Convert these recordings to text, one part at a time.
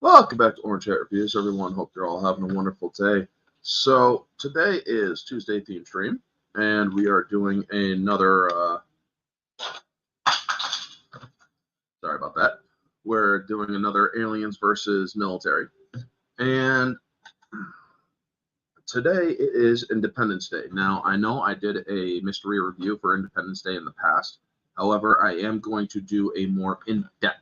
Welcome back to Orange Hat Reviews, everyone. Hope you're all having a wonderful day. So today is Tuesday theme stream, and we are doing another. Sorry about that. We're doing another Aliens versus Military, and today it is Independence Day. Now I know I did a mystery review for Independence Day in the past. However, I am going to do a more in-depth,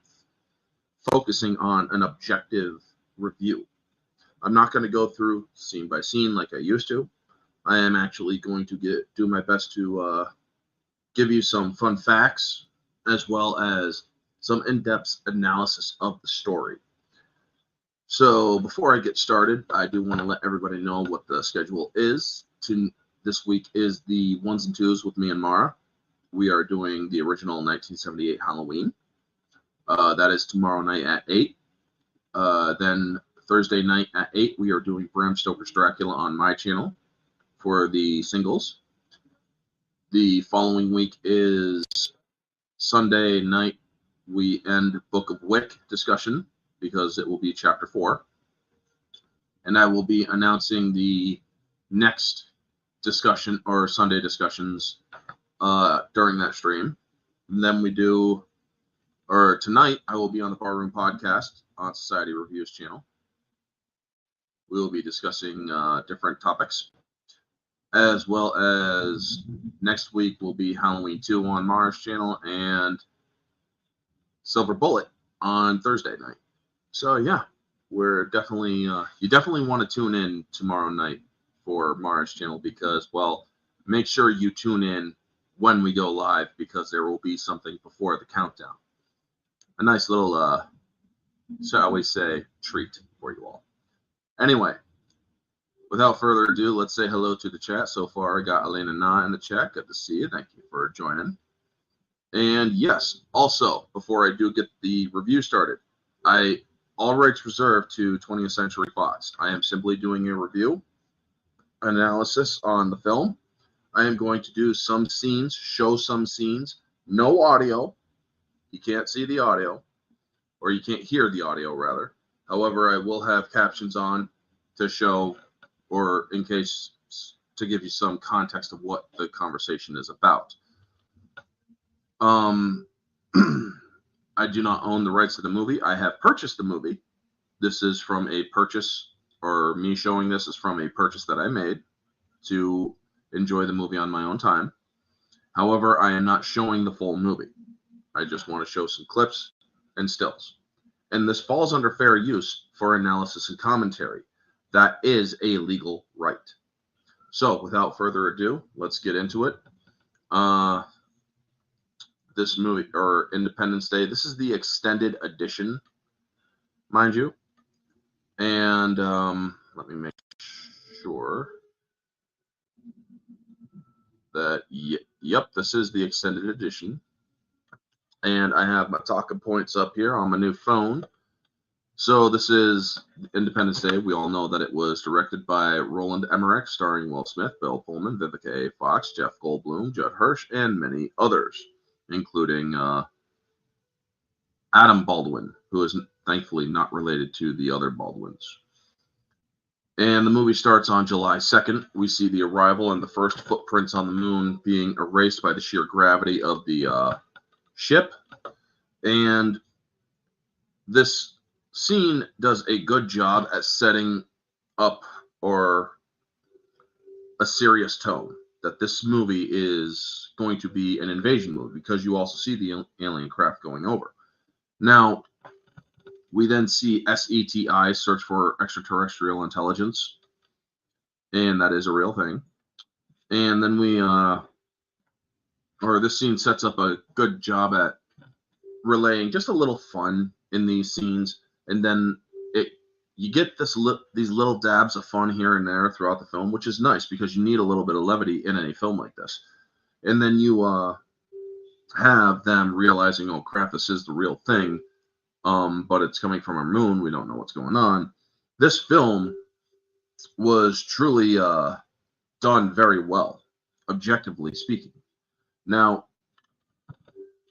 focusing on an objective review. I'm not going to go through scene by scene like I used to. I am actually going to do my best to give you some fun facts as well as some in-depth analysis of the story. So before I get started, I do want to let everybody know what the schedule is. This week is the ones and twos with me and Mara. We are doing the original 1978 Halloween. That is tomorrow night at 8. Then Thursday night at 8, we are doing Bram Stoker's Dracula on my channel for the singles. The following week is Sunday night. We end Book of Wick discussion because it will be Chapter 4. And I will be announcing the next discussion or Sunday discussions during that stream. And then tonight I will be on the Barroom Podcast on Society Reviews channel. We will be discussing different topics, as well as next week will be Halloween 2 on Mara's channel and Silver Bullet on Thursday night. So yeah, we're definitely you definitely want to tune in tomorrow night for Mara's channel because, well, make sure you tune in when we go live because there will be something before the countdown. A nice little, shall we say, treat for you all. Anyway, without further ado, let's say hello to the chat. So far, I got Elena Na in the chat. Good to see you. Thank you for joining. And yes, also, before I do get the review started, all rights reserved to 20th Century Fox. I am simply doing a review analysis on the film. I am going to do some scenes, show some scenes, no audio. You can't see the audio, or you can't hear the audio, rather. However, I will have captions on to show, or in case, to give you some context of what the conversation is about. I do not own the rights to the movie. I have purchased the movie. This is from a purchase, or me showing this is from a purchase that I made to enjoy the movie on my own time. However, I am not showing the full movie. I just want to show some clips and stills. And this falls under fair use for analysis and commentary. That is a legal right. So, without further ado, let's get into it. This movie, or Independence Day, this is the extended edition, mind you. And let me make sure that, yep, this is the extended edition. And I have my talking points up here on my new phone. So this is Independence Day. We all know that it was directed by Roland Emmerich, starring Will Smith, Bill Pullman, Vivica A. Fox, Jeff Goldblum, Judd Hirsch, and many others, including Adam Baldwin, who is thankfully not related to the other Baldwins. And the movie starts on July 2nd. We see the arrival and the first footprints on the moon being erased by the sheer gravity of the ship. And this scene does a good job at setting up or a serious tone that this movie is going to be an invasion movie because you also see the alien craft going over. Now, we then see SETI, search for extraterrestrial intelligence, and that is a real thing. And then this scene sets up a good job at relaying just a little fun in these scenes, and then you get these little dabs of fun here and there throughout the film, which is nice because you need a little bit of levity in any film like this. And then you have them realizing, oh crap, this is the real thing, but it's coming from our moon. We don't know what's going on. This film was truly done very well, objectively speaking. Now,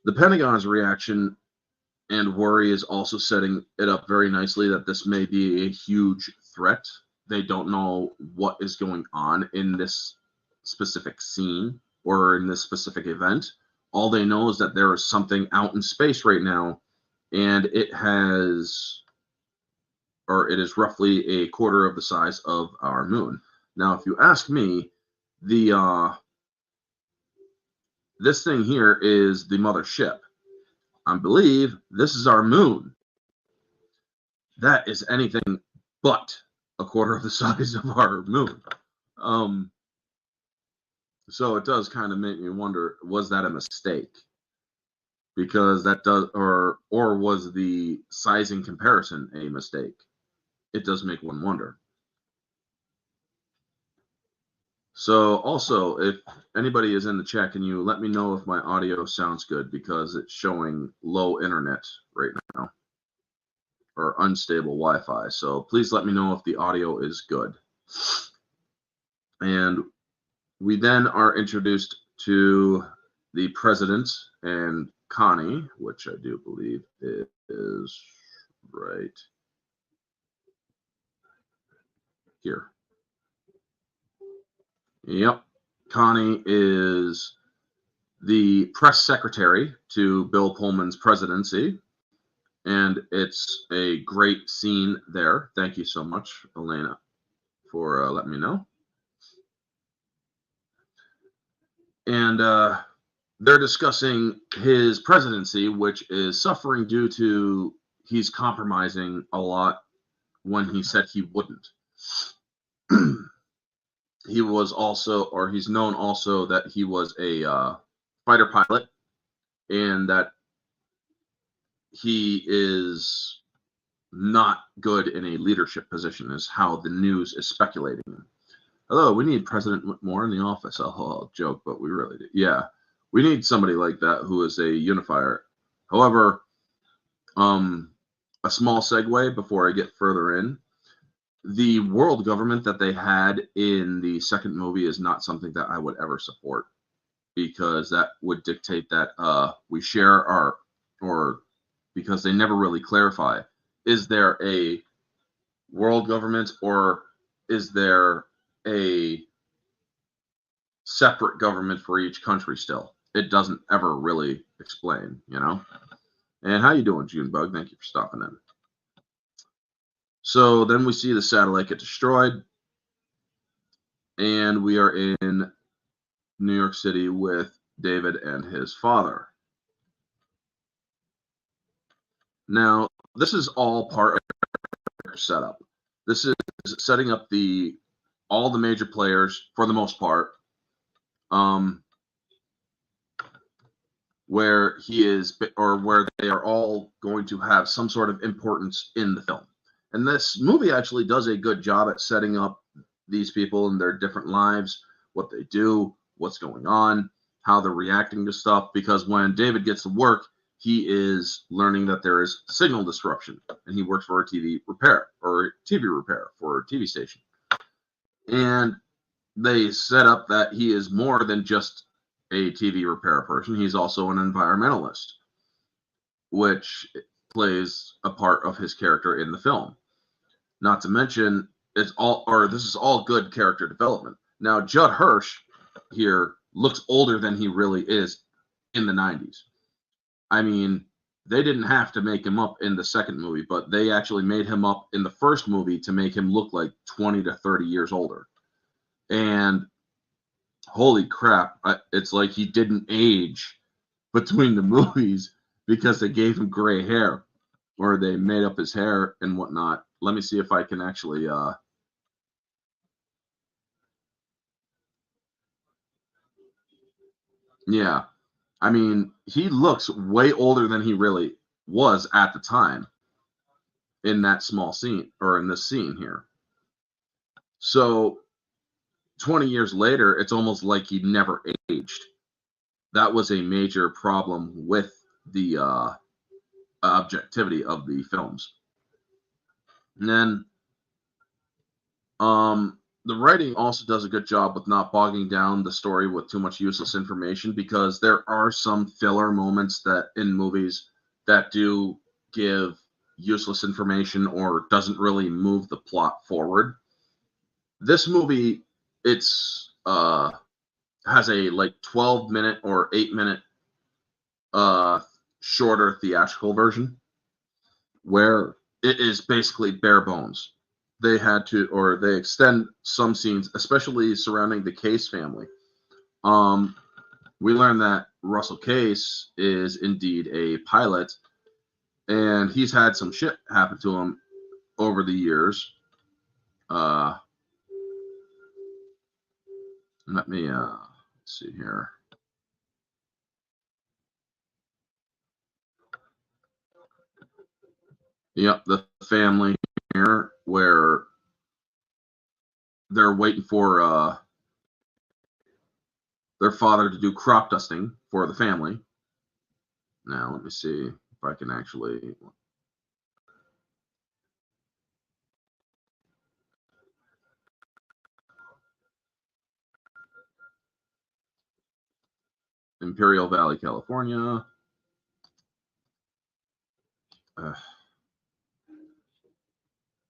the Pentagon's reaction And Worry is also setting it up very nicely that this may be a huge threat. They don't know what is going on in this specific scene or in this specific event. All they know is that there is something out in space right now, and it is roughly a quarter of the size of our moon. Now, if you ask me, this thing here is the mothership. I believe this is our moon. That is anything but a quarter of the size of our moon. So it does kind of make me wonder, was that a mistake? Because that does, or was the sizing comparison a mistake? It does make one wonder. So also, if anybody is in the chat, can you let me know if my audio sounds good, because it's showing low internet right now or unstable Wi-Fi. So please let me know if the audio is good. And we then are introduced to the president and Connie, which I do believe is right here. Yep. Connie is the press secretary to Bill Pullman's presidency, and it's a great scene there. Thank you so much, Elena, for letting me know. And they're discussing his presidency, which is suffering due to he's compromising a lot when he said he wouldn't. He was also, or he's known also, that he was a fighter pilot, and that he is not good in a leadership position, is how the news is speculating. Hello, we need President Whitmore in the office. I'll joke, but we really do. Yeah, we need somebody like that who is a unifier. However, a small segue before I get further in. The world government that they had in the second movie is not something that I would ever support, because that would dictate that we share our, or because they never really clarify, is there a world government or is there a separate government for each country still? It doesn't ever really explain, you know? And how you doing, Junebug? Thank you for stopping in. So then we see the satellite get destroyed, and we are in New York City with David and his father. Now, this is all part of their setup. This is setting up all the major players, for the most part, where he is, or where they are all going to have some sort of importance in the film. And this movie actually does a good job at setting up these people and their different lives, what they do, what's going on, how they're reacting to stuff. Because when David gets to work, he is learning that there is signal disruption, and he works for a TV repair for a TV station. And they set up that he is more than just a TV repair person. He's also an environmentalist, which plays a part of his character in the film. Not to mention, this is all good character development. Now, Judd Hirsch here looks older than he really is in the 90s. I mean, they didn't have to make him up in the second movie, but they actually made him up in the first movie to make him look like 20 to 30 years older. And holy crap, it's like he didn't age between the movies because they gave him gray hair, or they made up his hair and whatnot. Let me see if I can actually yeah, I mean, he looks way older than he really was at the time in that small scene, or in this scene here. So 20 years later, it's almost like he never aged. That was a major problem with the objectivity of the films. And then the writing also does a good job with not bogging down the story with too much useless information, because there are some filler moments that in movies that do give useless information or doesn't really move the plot forward. This movie, it's has a like 12-minute or 8-minute shorter theatrical version where it is basically bare bones. They had to, or they extend some scenes, especially surrounding the Case family. We learned that Russell Case is indeed a pilot, and he's had some shit happen to him over the years. Let me let's see here. Yep, the family here where they're waiting for their father to do crop dusting for the family. Now, let me see if I can actually. Imperial Valley, California.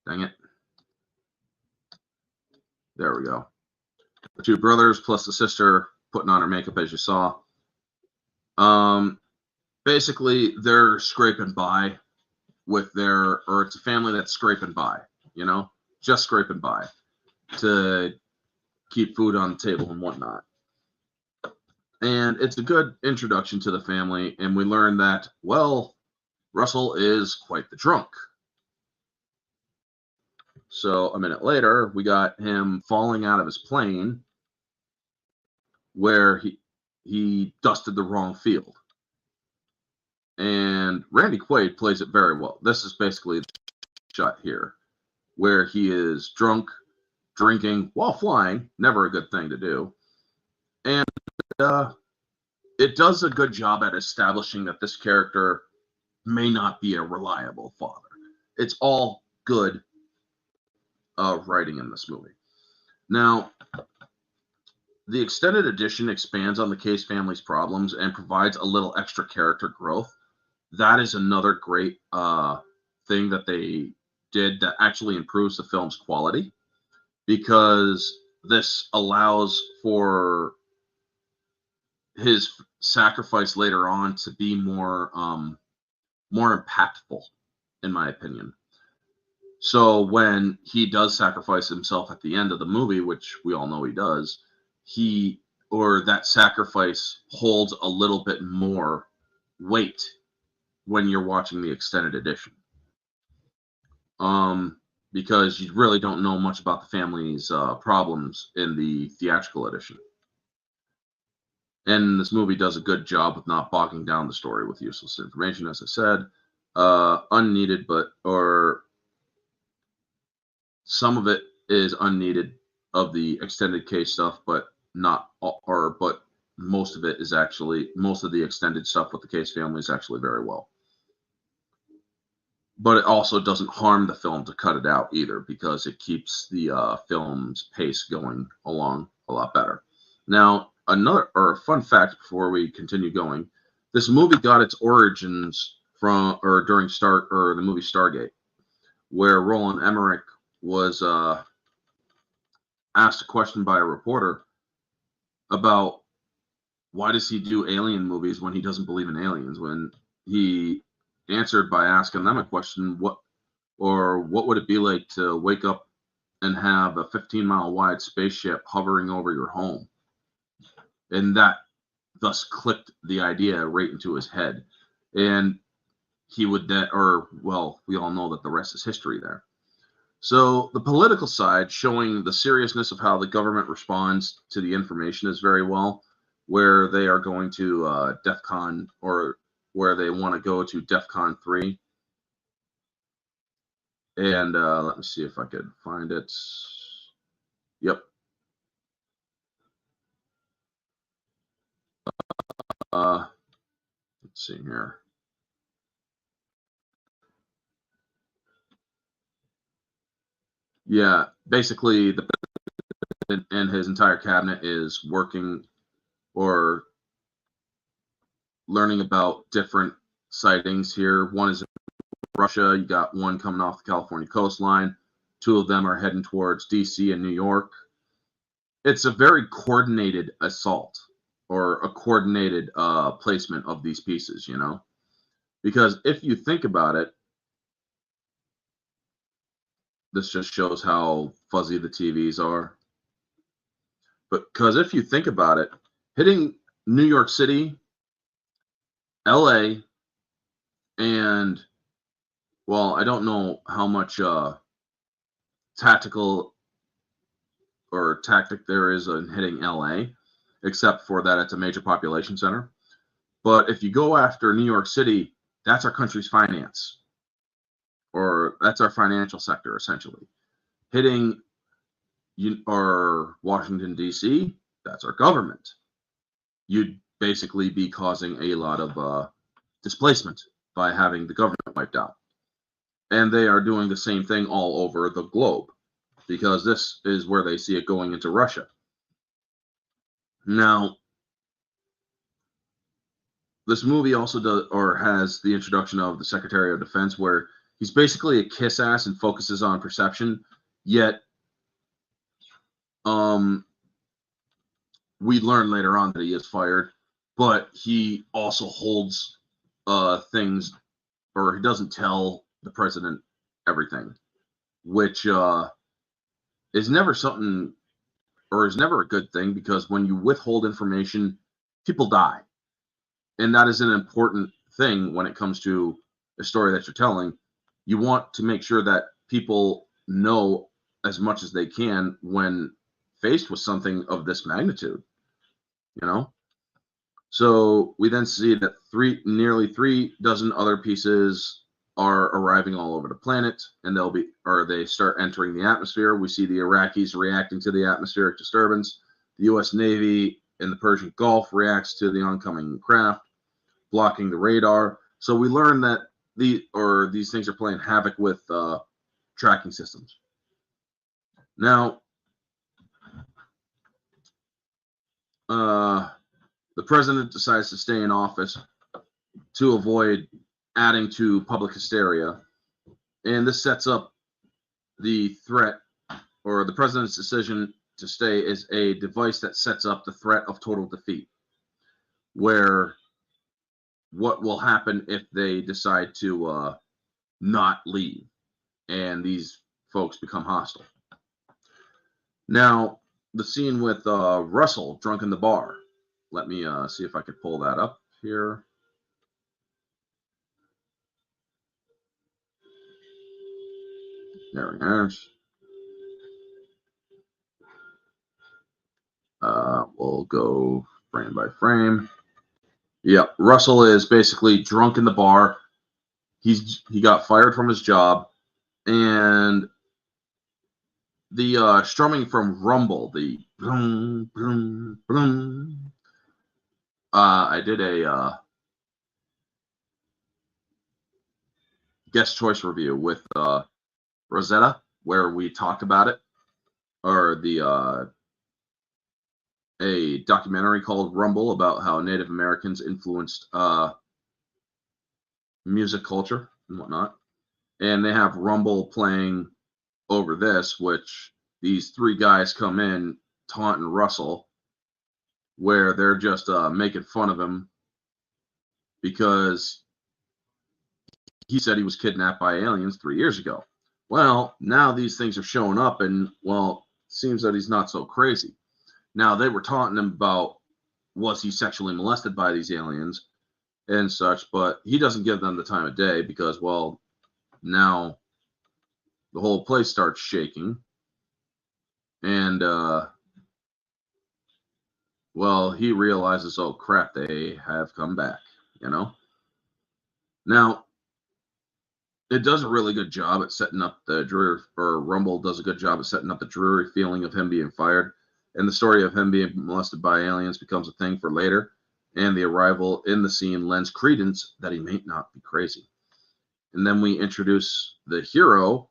Dang it. There we go. The two brothers plus the sister putting on her makeup, as you saw. Basically, they're scraping by with their, or it's a family that's scraping by, you know, just scraping by to keep food on the table and whatnot. And it's a good introduction to the family, and we learn that, well, Russell is quite the drunk. So a minute later, we got him falling out of his plane where he dusted the wrong field. And Randy Quaid plays it very well. This is basically the shot here where he is drunk, drinking while flying. Never a good thing to do. And it does a good job at establishing that this character may not be a reliable father. It's all good writing in this movie. Now, the extended edition expands on the Case family's problems and provides a little extra character growth. That is another great thing that they did that actually improves the film's quality, because this allows for his sacrifice later on to be more impactful, in my opinion. So when he does sacrifice himself at the end of the movie, which we all know he does, that sacrifice holds a little bit more weight when you're watching the extended edition. Because you really don't know much about the family's problems in the theatrical edition. And this movie does a good job with not bogging down the story with useless information, as I said. Unneeded, or some of it is unneeded of the extended Case stuff, but most of it is actually, most of the extended stuff with the Case family is actually very well. But it also doesn't harm the film to cut it out either, because it keeps the film's pace going along a lot better. Now, fun fact before we continue going, this movie got its origins during the movie Stargate, where Roland Emmerich was asked a question by a reporter about why does he do alien movies when he doesn't believe in aliens, when he answered by asking them a question, what would it be like to wake up and have a 15-mile wide spaceship hovering over your home? And that thus clicked the idea right into his head. And he would we all know that the rest is history there. So the political side, showing the seriousness of how the government responds to the information, is very well, where they are going to DEFCON, or where they want to go to DEFCON 3. And let me see if I could find it. Yep. Let's see here. Yeah, basically the president and his entire cabinet is working or learning about different sightings here. One is in Russia. You got one coming off the California coastline. 2 of them are heading towards DC and New York. It's a very coordinated assault, or a coordinated placement of these pieces, because if you think about it, this just shows how fuzzy the TVs are. But because if you think about it, hitting New York City, LA, and, well, I don't know how much tactical or tactic there is in hitting LA, except for that it's a major population center. But if you go after New York City, that's our country's finance, or that's our financial sector, essentially. Hitting or Washington, D.C., that's our government. You'd basically be causing a lot of displacement by having the government wiped out. And they are doing the same thing all over the globe, because this is where they see it going into Russia. Now, this movie also does, or has, the introduction of the Secretary of Defense, where he's basically a kiss ass and focuses on perception, yet we learn later on that he is fired, but he also holds things, or he doesn't tell the president everything, which is never something, or is never a good thing, because when you withhold information, people die. And that is an important thing when it comes to a story that you're telling. You want to make sure that people know as much as they can when faced with something of this magnitude, So we then see that nearly 3 dozen other pieces are arriving all over the planet, and they start entering the atmosphere. We see the Iraqis reacting to the atmospheric disturbance. The U.S. Navy in the Persian Gulf reacts to the oncoming craft, blocking the radar. So we learn that these things are playing havoc with tracking systems. Now, the president decides to stay in office to avoid adding to public hysteria, and this sets up the threat, or the president's decision to stay is a device that sets up the threat of total defeat, where what will happen if they decide to not leave and these folks become hostile. Now, the scene with Russell drunk in the bar. Let me see if I could pull that up here. There it is. We'll go frame by frame. Yep, Russell is basically drunk in the bar. He got fired from his job, and the strumming from Rumble, the boom, boom, boom. I did a guest choice review with Rosetta, where we talked about it, or a documentary called Rumble about how Native Americans influenced music culture and whatnot. And they have Rumble playing over this, which these 3 guys come in taunting Russell, where they're just making fun of him because he said he was kidnapped by aliens 3 years ago. Well, now these things are showing up, and, well, it seems that he's not so crazy. Now, they were taunting him about, was he sexually molested by these aliens and such, but he doesn't give them the time of day because, well, now the whole place starts shaking. And, well, he realizes, oh, crap, they have come back, Now, it does a really good job at setting up the dreary, or Rumble does a good job at setting up the dreary feeling of him being fired. And the story of him being molested by aliens becomes a thing for later. And the arrival in the scene lends credence that he may not be crazy. And then we introduce the hero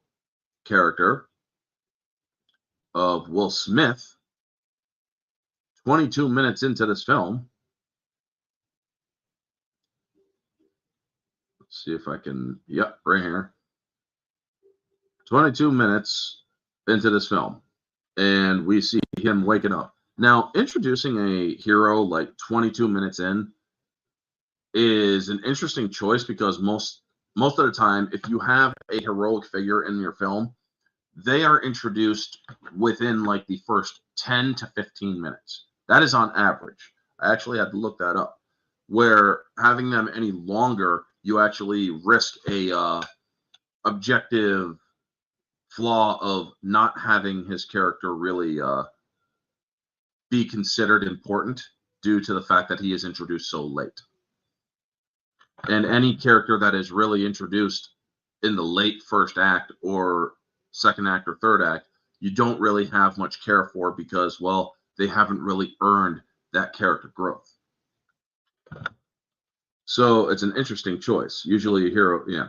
character of Will Smith 22 minutes into this film. Let's see if I can. Yep, right here. 22 minutes into this film, and we see him waking up. Now, introducing a hero like 22 minutes in is an interesting choice because most of the time, if you have a heroic figure in your film, they are introduced within like the first 10 to 15 minutes. That is on average. I actually had to look that up. Where having them any longer, you actually risk a objective flaw of not having his character really be considered important due to the fact that he is introduced so late. And any character that is really introduced in the late first act or second act or third act, you don't really have much care for because, well, they haven't really earned that character growth. So it's an interesting choice. Usually a hero, yeah.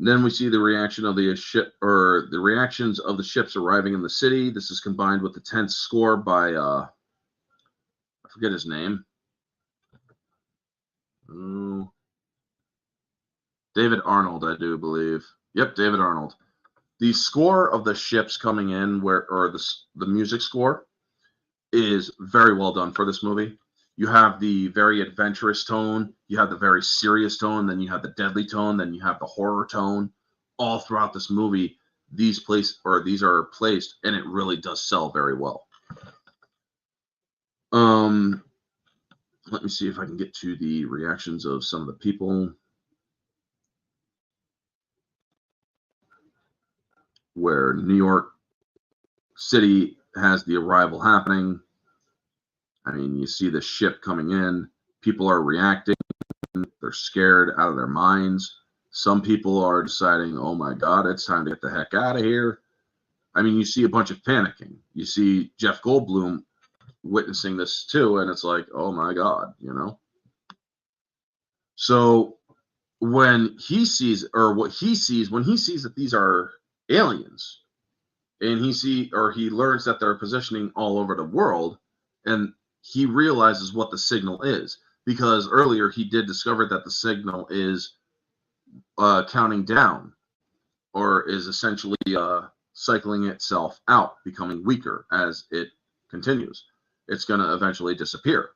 Then we see the reaction of the ship, or the reactions of the ships arriving in the city. This is combined with the tense score by I forget his name. David Arnold, I do believe. Yep, David Arnold. The score of the ships coming in, or the music score, is very well done for this movie. You have the very adventurous tone, you have the very serious tone, then you have the deadly tone, then you have the horror tone. All throughout this movie, these are placed, and it really does sell very well. Let me see if I can get to the reactions of some of the people. Where New York City has the arrival happening. I mean, you see the ship coming in. People are reacting. They're scared out of their minds. Some people are deciding, oh my God, it's time to get the heck out of here. I mean, you see a bunch of panicking. You see Jeff Goldblum witnessing this too, and it's like, oh my God, you know? So when he sees that these are aliens, and he learns that they're positioning all over the world, and he realizes what the signal is, because earlier he did discover that the signal is counting down, or is essentially cycling itself out, becoming weaker as it continues. It's going to eventually disappear.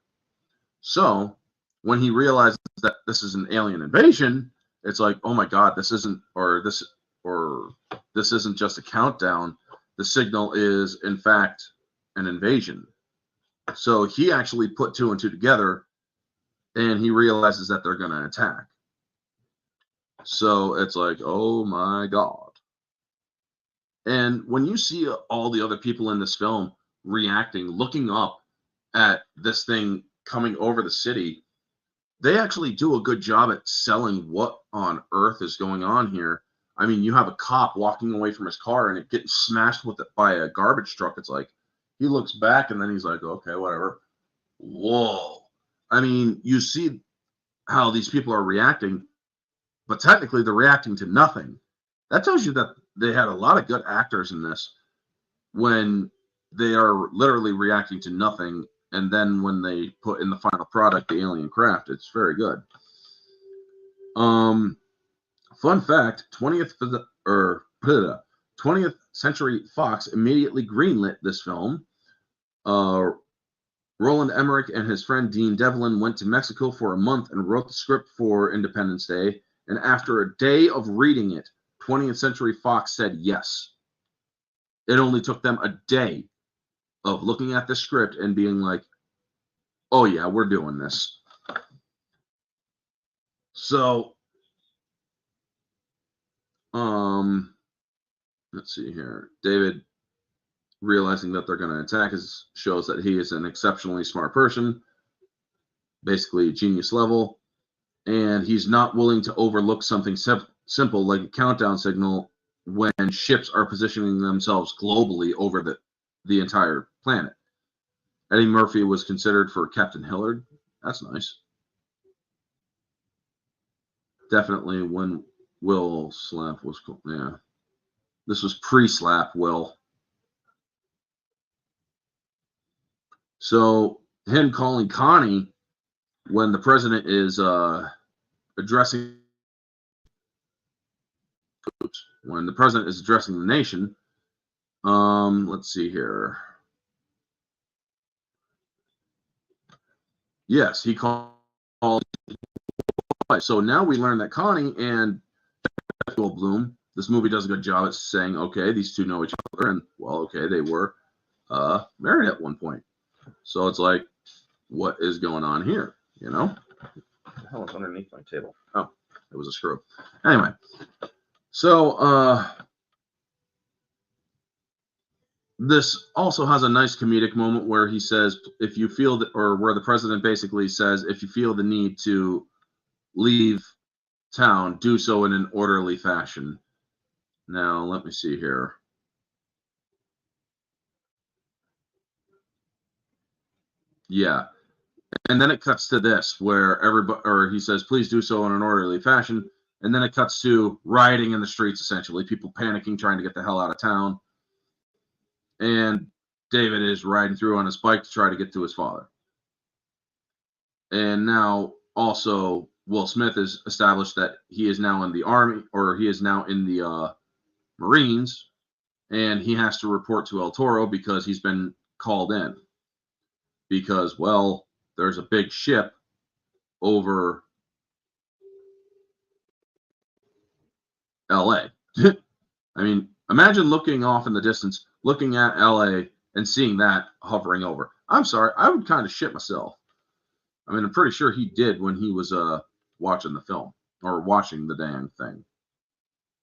So when he realizes that this is an alien invasion, it's like, oh my God, this isn't just a countdown. The signal is, in fact, an invasion. So he actually put two and two together, and he realizes that they're going to attack. So it's like, oh my God. And when you see all the other people in this film reacting, looking up at this thing coming over the city, they actually do a good job at selling what on earth is going on here. I mean, you have a cop walking away from his car and it getting smashed by a garbage truck. It's like, he looks back and then he's like, okay, whatever. Whoa. I mean, you see how these people are reacting, but technically they're reacting to nothing. That tells you that they had a lot of good actors in this when they are literally reacting to nothing. And then when they put in the final product, the alien craft, it's very good. Fun fact, 20th Century Fox immediately greenlit this film. Roland Emmerich and his friend Dean Devlin went to Mexico for a month and wrote the script for Independence Day. And after a day of reading it, 20th Century Fox said yes. It only took them a day of looking at the script and being like, oh yeah, we're doing this. So, let's see here. David realizing that they're going to attack shows that he is an exceptionally smart person, basically genius level, and he's not willing to overlook something simple like a countdown signal when ships are positioning themselves globally over the entire planet. Eddie Murphy was considered for Captain Hillard. That's nice. Definitely when Will Slap was cool. Yeah. This was pre-slap Will. So him calling Connie when the president is addressing when the president is addressing the nation, let's see here. Yes, he called. So now we learn that Connie and Bloom, this movie does a good job at saying, okay, these two know each other, and well, okay, they were married at one point. So it's like, what is going on here? You know? What the hell is underneath my table? Oh, it was a screw. Anyway, so this also has a nice comedic moment where he says, if you feel that, or where the president basically says, if you feel the need to leave town, do so in an orderly fashion. Now, let me see here. Yeah. And then it cuts to this where everybody, or he says, please do so in an orderly fashion. And then it cuts to rioting in the streets, essentially, people panicking, trying to get the hell out of town. And David is riding through on his bike to try to get to his father. And now also Will Smith has established that he is now in the Army, or he is now in the Marines, and he has to report to El Toro because he's been called in. Because, well, there's a big ship over LA. I mean, imagine looking off in the distance, looking at LA and seeing that hovering over. I'm sorry, I would kind of shit myself. I mean, I'm pretty sure he did when he was watching the film or watching the dang thing.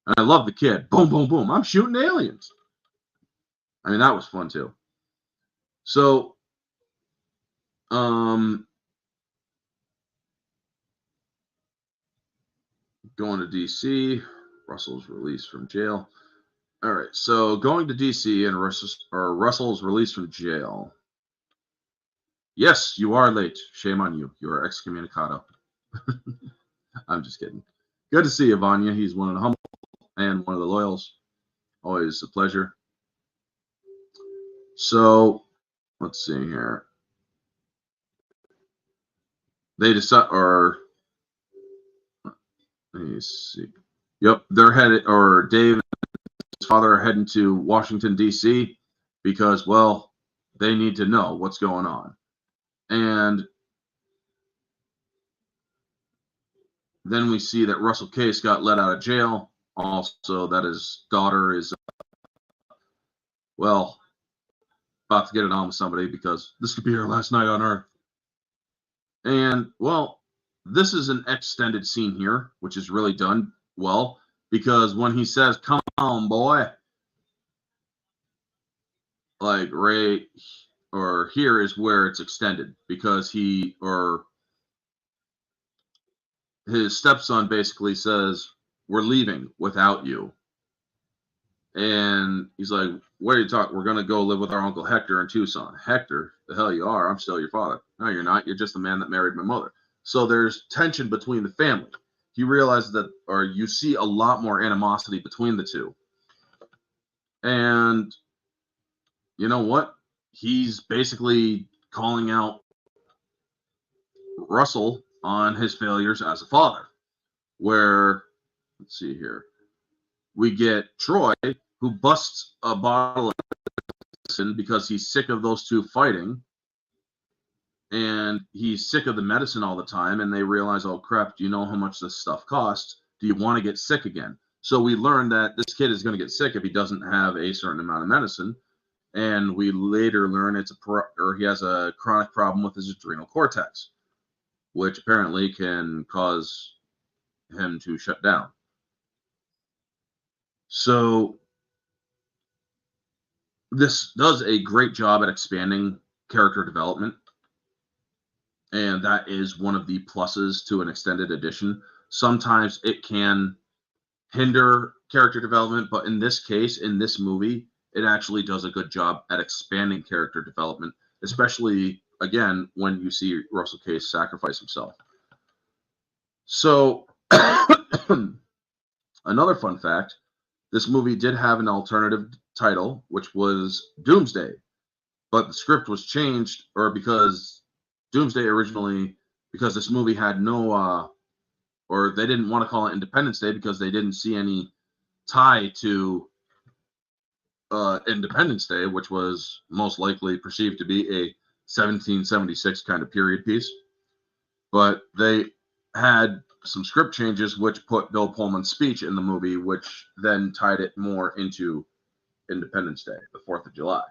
And I love the kid. Boom, boom, boom. I'm shooting aliens. I mean, that was fun too. So, going to DC, Russell's released from jail. All right, so going to DC and Russell's released from jail. Yes, you are late. Shame on you. You are excommunicado. I'm just kidding. Good to see you, Vanya. He's one of the humble and one of the loyals. Always a pleasure. So, let's see here. They decide, or let me see. Yep, they're headed, or Dave and his father are heading to Washington, D.C. because, well, they need to know what's going on. And then we see that Russell Case got let out of jail. Also, that his daughter is, well, about to get it on with somebody because this could be her last night on Earth. And, well, this is an extended scene here, which is really done well, because when he says, come on, boy, like Ray, or here is where it's extended, because he, or his stepson basically says, we're leaving without you. And he's like, what are you talking? We're going to go live with our Uncle Hector in Tucson. Hector, the hell you are. I'm still your father. No, you're not. You're just the man that married my mother. So there's tension between the family. He realizes that, or you see a lot more animosity between the two. And you know what? He's basically calling out Russell on his failures as a father. Where, let's see here, we get Troy, who busts a bottle of medicine because he's sick of those two fighting. And he's sick of the medicine all the time. And they realize, oh, crap, do you know how much this stuff costs? Do you want to get sick again? So we learn that this kid is going to get sick if he doesn't have a certain amount of medicine. And we later learn he has a chronic problem with his adrenal cortex, which apparently can cause him to shut down. So this does a great job at expanding character development. And that is one of the pluses to an extended edition. Sometimes it can hinder character development, but in this case, in this movie, it actually does a good job at expanding character development, especially, again, when you see Russell Case sacrifice himself. So, another fun fact, this movie did have an alternative title, which was Doomsday, but the script was changed, or because Doomsday originally, because this movie had no, or they didn't want to call it Independence Day because they didn't see any tie to Independence Day, which was most likely perceived to be a 1776 kind of period piece. But they had some script changes which put Bill Pullman's speech in the movie, which then tied it more into Independence Day, the 4th of July.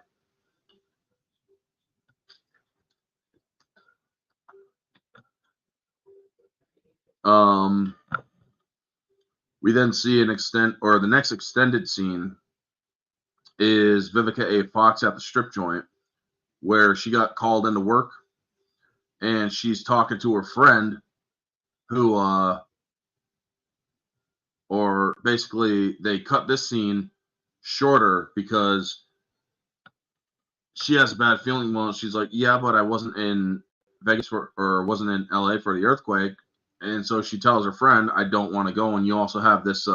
We then see the next extended scene is Vivica A. Fox at the strip joint, where she got called into work, and she's talking to her friend, who, or basically they cut this scene shorter because she has a bad feeling. Well, she's like, yeah, but I wasn't in Vegas or wasn't in LA for the earthquake. And so she tells her friend, I don't want to go. And you also have this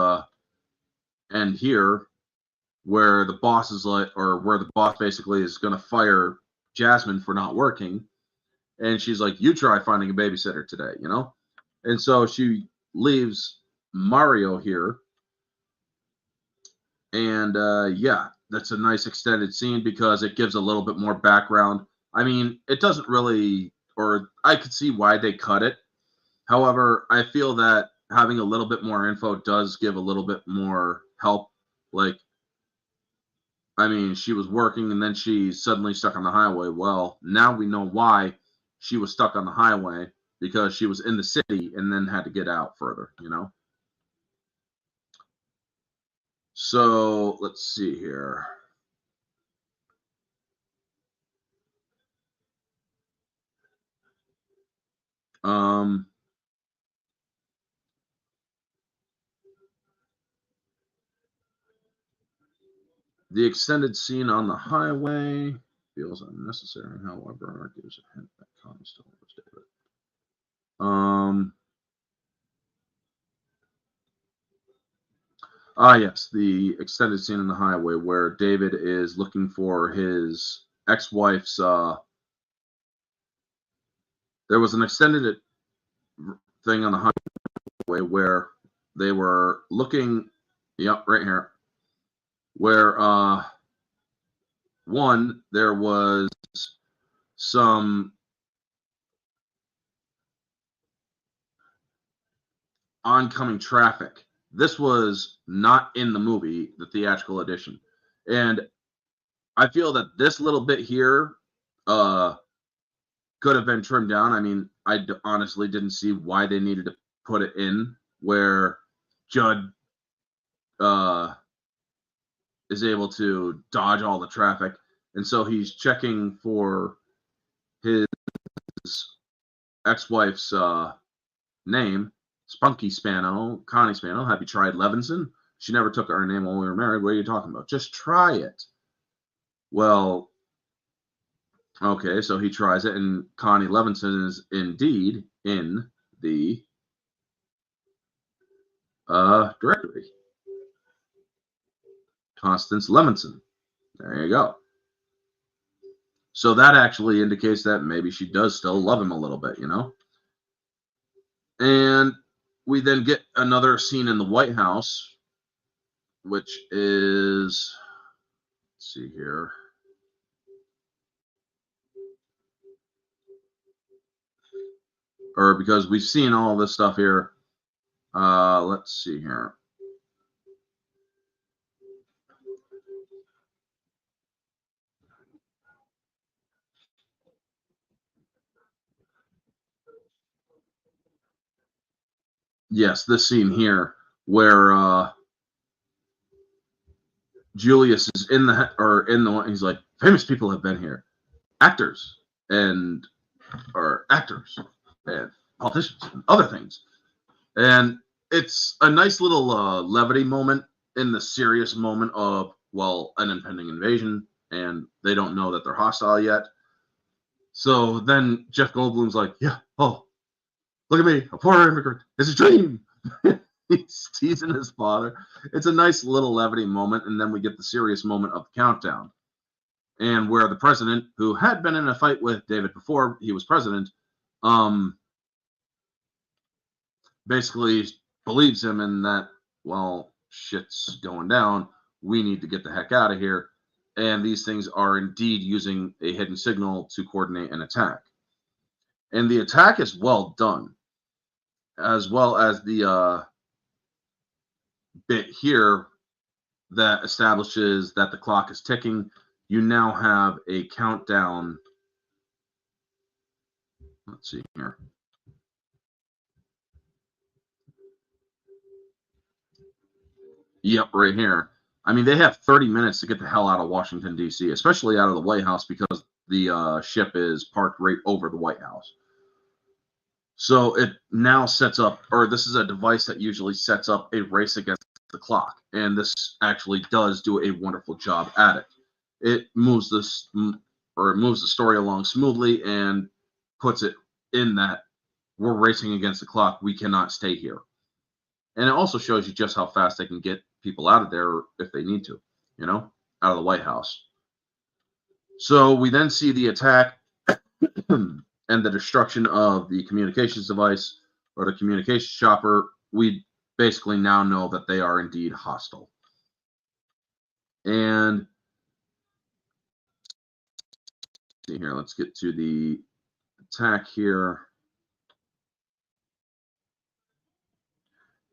end here where the boss is like, or where the boss basically is going to fire Jasmine for not working. And she's like, you try finding a babysitter today, you know? And so she leaves Mario here. And yeah, that's a nice extended scene because it gives a little bit more background. I mean, it doesn't really, or I could see why they cut it. However, I feel that having a little bit more info does give a little bit more help. Like, I mean, she was working and then she's suddenly stuck on the highway. Well, now we know why she was stuck on the highway, because she was in the city and then had to get out further, you know? So let's see here. The extended scene on the highway feels unnecessary. However, it gives a hint that Connie still loves David. Yes, the extended scene on the highway where David is looking for his ex-wife's. There was an extended thing on the highway where they were looking. Yep, right here. Where one, there was some oncoming traffic. This was not in the movie, the theatrical edition. And I feel that this little bit here could have been trimmed down. I mean, I honestly didn't see why they needed to put it in where Judd is able to dodge all the traffic. And so he's checking for his ex-wife's name, Spunky Spano, Connie Spano. Have you tried Levinson? She never took our name while we were married. What are you talking about? Just try it. Well, okay, so he tries it, and Connie Levinson is indeed in the directory. Constance Levinson. There you go. So that actually indicates that maybe she does still love him a little bit, you know? And we then get another scene in the White House, which is, let's see here. Or because we've seen all this stuff here. Let's see here. Yes, this scene here where Julius is in the he's like, famous people have been here, actors and politicians and other things, and it's a nice little levity moment in the serious moment of, well, an impending invasion, and they don't know that they're hostile yet. So then Jeff Goldblum's like, yeah, oh, look at me, a poor immigrant. It's a dream. He's teasing his father. It's a nice little levity moment, and then we get the serious moment of the countdown, and where the president, who had been in a fight with David before he was president, basically believes him in that, well, shit's going down. We need to get the heck out of here. And these things are indeed using a hidden signal to coordinate an attack. And the attack is well done, as well as the bit here that establishes that the clock is ticking. You now have a countdown. Let's see here. Yep, right here. I mean, they have 30 minutes to get the hell out of Washington, D.C., especially out of the White House, because the ship is parked right over the White House. So it now sets up, or this is a device that usually sets up a race against the clock. And this actually does do a wonderful job at it. It moves this, or it moves the story along smoothly and puts it in that we're racing against the clock. We cannot stay here. And it also shows you just how fast they can get people out of there if they need to, out of the White House. So we then see the attack and the destruction of the communications device or the communications chopper. We basically now know that they are indeed hostile. And see here, let's get to the attack here.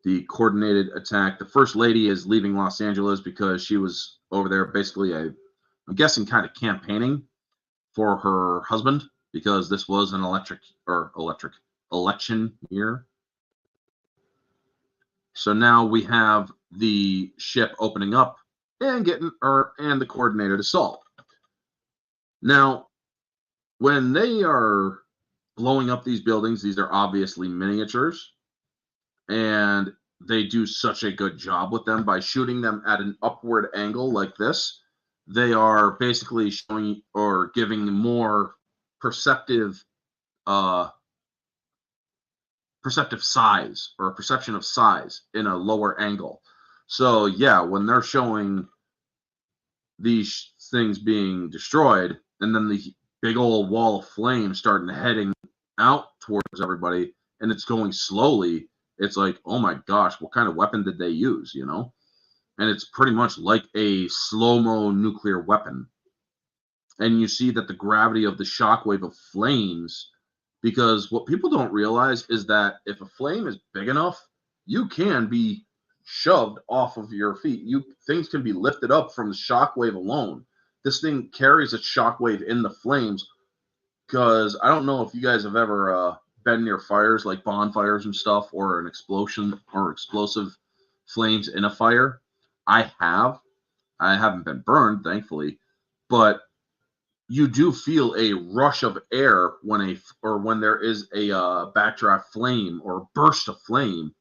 The coordinated attack. The First Lady is leaving Los Angeles because she was over there basically, I'm guessing, kind of campaigning for her husband, because this was an election year. So now we have the ship opening up and and the coordinated assault. Now, when they are blowing up these buildings, these are obviously miniatures, and they do such a good job with them by shooting them at an upward angle like this. They are basically showing or giving more perceptive size, or a perception of size in a lower angle. So yeah, when they're showing these things being destroyed, and then the big old wall of flame starting heading out towards everybody, and it's going slowly, it's like, oh my gosh, what kind of weapon did they use, And it's pretty much like a slow-mo nuclear weapon. And you see that the gravity of the shockwave of flames, because what people don't realize is that if a flame is big enough, you can be shoved off of your feet. Things can be lifted up from the shockwave alone. This thing carries a shockwave in the flames, because I don't know if you guys have ever been near fires like bonfires and stuff, or an explosion or explosive flames in a fire. I haven't been burned, thankfully, but you do feel a rush of air when there is a backdraft flame or burst of flame.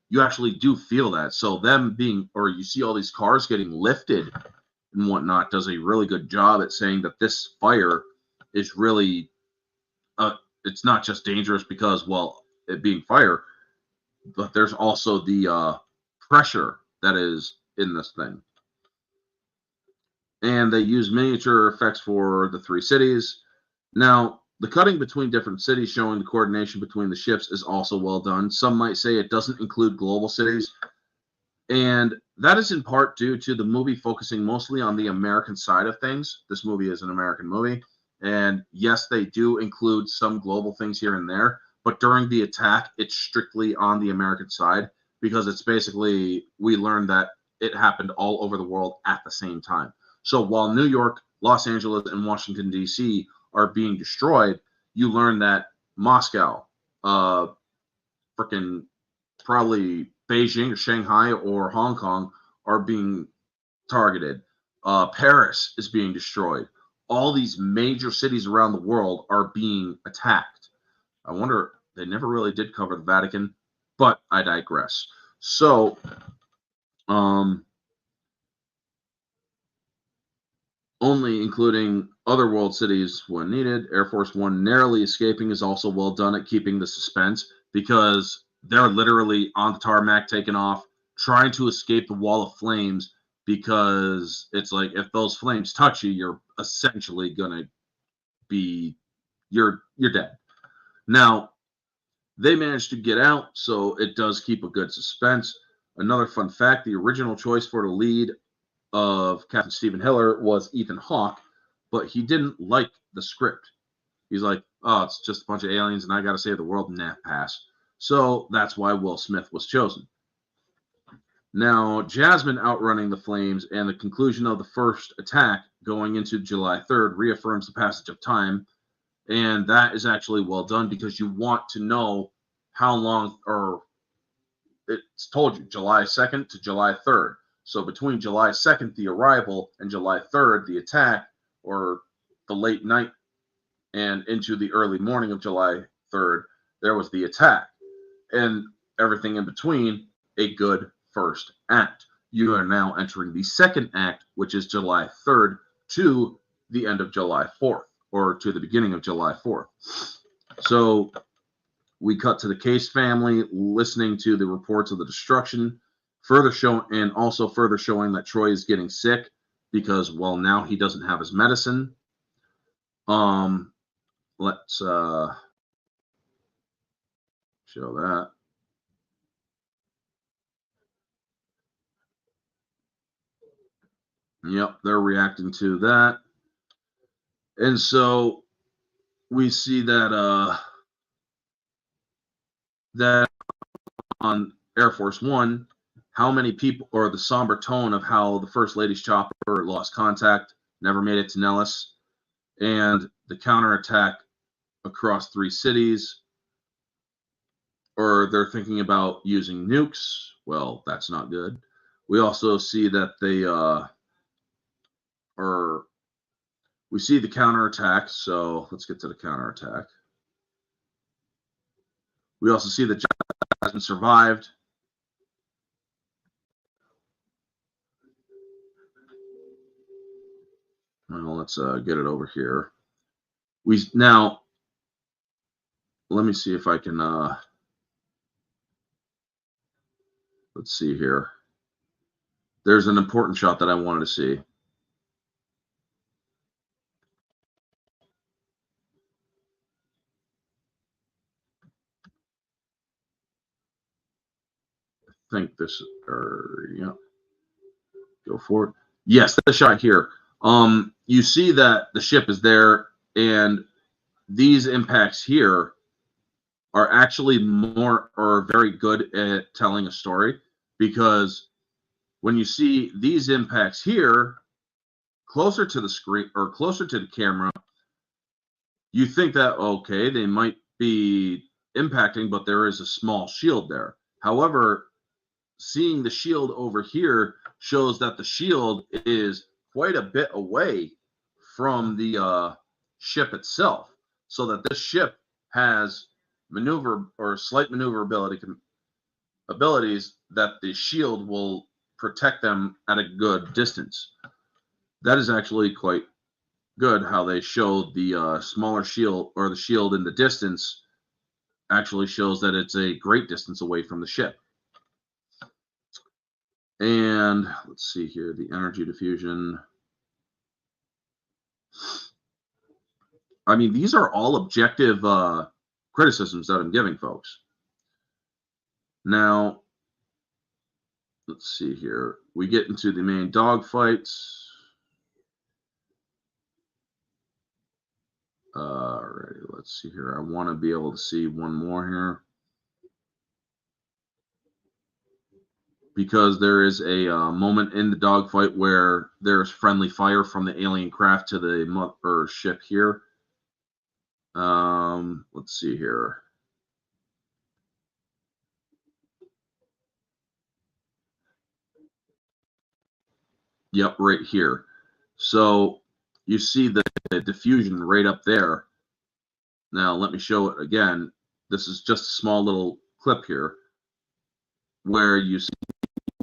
You actually do feel that. So you see all these cars getting lifted and whatnot, does a really good job at saying that this fire is really it's not just dangerous because, well, it being fire, but there's also the pressure that is in this thing. And they use miniature effects for the 3 cities. Now, the cutting between different cities showing the coordination between the ships is also well done. Some might say it doesn't include global cities, and that is in part due to the movie focusing mostly on the American side of things. This movie is an American movie. And yes, they do include some global things here and there, but during the attack, it's strictly on the American side, because it's basically, we learned that it happened all over the world at the same time. So while New York, Los Angeles, and Washington, D.C. are being destroyed, you learn that Moscow, freaking probably Beijing or Shanghai or Hong Kong are being targeted. Paris is being destroyed. All these major cities around the world are being attacked. I wonder, they never really did cover the Vatican, but I digress. So, only including other world cities when needed. Air Force One narrowly escaping is also well done at keeping the suspense, because they're literally on the tarmac taking off, trying to escape the wall of flames, because it's like, if those flames touch you, you're essentially gonna be you're dead. Now, they managed to get out, so it does keep a good suspense. Another fun fact, the original choice for the lead of Captain Stephen Hiller was Ethan Hawke, but he didn't like the script. He's like, oh, it's just a bunch of aliens and I got to save the world. Nah, pass. So that's why Will Smith was chosen. Now, Jasmine outrunning the flames and the conclusion of the first attack going into July 3rd reaffirms the passage of time. And that is actually well done because you want to know how long, or it's told you, July 2nd to July 3rd. So between July 2nd, the arrival, and July 3rd, the attack, or the late night and into the early morning of July 3rd, there was the attack. And everything in between, a good first act. You are now entering the second act, which is July 3rd to the end of July 4th, or to the beginning of July 4th. So we cut to the Case family listening to the reports of the destruction, further showing that Troy is getting sick because, well, now he doesn't have his medicine. Let's show that. Yep, they're reacting to that. And so we see that that on Air Force One, how many people, or the somber tone of how the First Lady's chopper lost contact, never made it to Nellis, and the counterattack across 3 cities, or they're thinking about using nukes. Well, that's not good. We also see that they we see the counterattack. So let's get to the counterattack. We also see that Jasmine survived. Well, let's get it over here. Now, let me see if I can, let's see here. There's an important shot that I wanted to see. I think this, yeah, go for it. Yes, the shot here. You see that the ship is there, and these impacts here are actually very good at telling a story, because when you see these impacts here closer to the screen or closer to the camera, you think that, okay, they might be impacting, but there is a small shield there. However, seeing the shield over here shows that the shield is quite a bit away from the ship itself, so that this ship has maneuver or slight maneuverability abilities that the shield will protect them at a good distance. That is actually quite good how they showed the smaller shield, or the shield in the distance actually shows that it's a great distance away from the ship. And let's see here, the energy diffusion. I mean, these are all objective criticisms that I'm giving, folks. Now, let's see here. We get into the main dogfights. Alrighty, let's see here. I want to be able to see one more here, because there is a moment in the dogfight where there's friendly fire from the alien craft to the ship here. Let's see here. Yep, right here. So you see the diffusion right up there. Now let me show it again. This is just a small little clip here where you see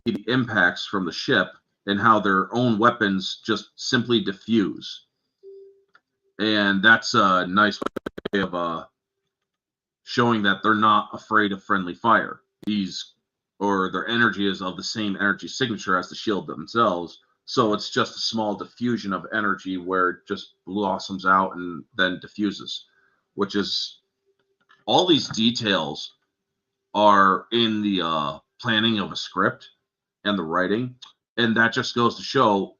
the impacts from the ship and how their own weapons just simply diffuse. And that's a nice way of showing that they're not afraid of friendly fire. Their energy is of the same energy signature as the shield themselves. So it's just a small diffusion of energy where it just blossoms out and then diffuses, which is, all these details are in the planning of a script and the writing. And that just goes to show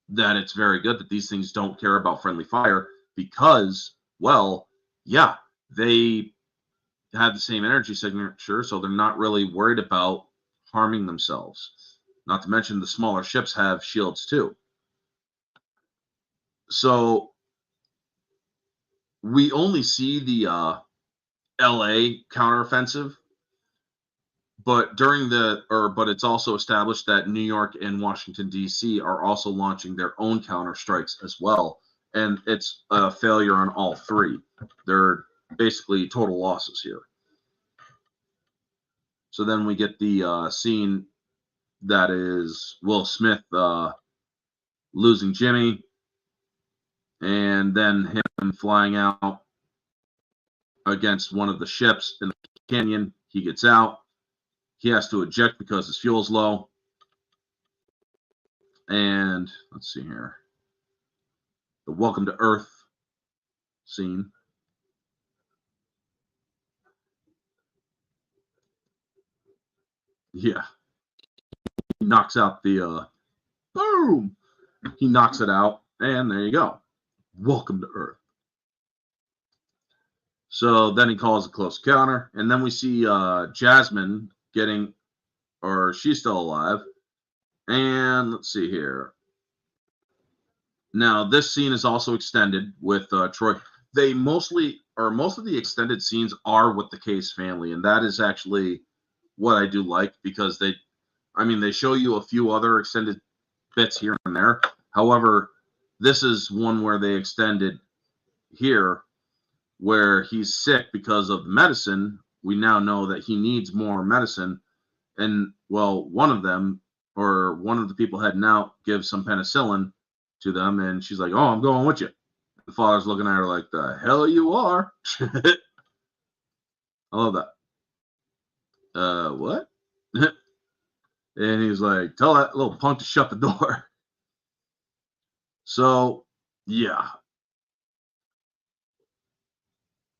that it's very good that these things don't care about friendly fire because, well, yeah, they have the same energy signature, so they're not really worried about harming themselves. Not to mention the smaller ships have shields too. So we only see the LA counteroffensive, but but it's also established that New York and Washington D.C. are also launching their own counter strikes as well, and it's a failure on all three. They're basically total losses here. So then we get the scene that is Will Smith losing Jimmy, and then him flying out against one of the ships in the canyon. He gets out. He has to eject because his fuel's low. And let's see here. The Welcome to Earth scene. Yeah. He knocks out the boom. He knocks it out, and there you go. Welcome to Earth. So then he calls a close encounter, and then we see Jasmine getting, or she's still alive. And let's see here. Now, this scene is also extended with Troy. Most of the extended scenes are with the Case family, and that is actually what I do like because they show you a few other extended bits here and there. However, this is one where they extended here where he's sick because of medicine. We now know that he needs more medicine. And, well, one of the people heading out gives some penicillin to them, and she's like, "Oh, I'm going with you." The father's looking at her like, "The hell you are." I love that. What? And he's like, "Tell that little punk to shut the door." So, yeah.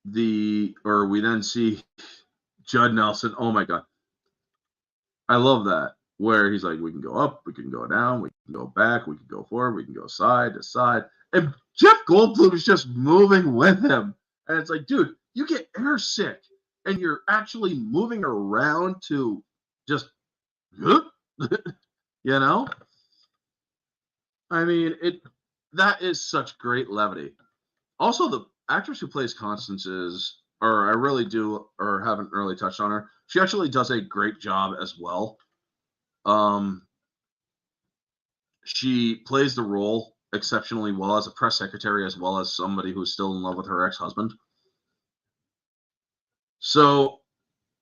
We then see Judd Nelson. Oh my God. I love that. Where he's like, we can go up, we can go down, we can go back, we can go forward, we can go side to side. And Jeff Goldblum is just moving with him. And it's like, dude, you get air sick and you're actually moving around to just, you know? I mean, that is such great levity. Also, the actress who plays Constance I really do, or haven't really touched on her. She actually does a great job as well. She plays the role exceptionally well as a press secretary, as well as somebody who's still in love with her ex-husband. So,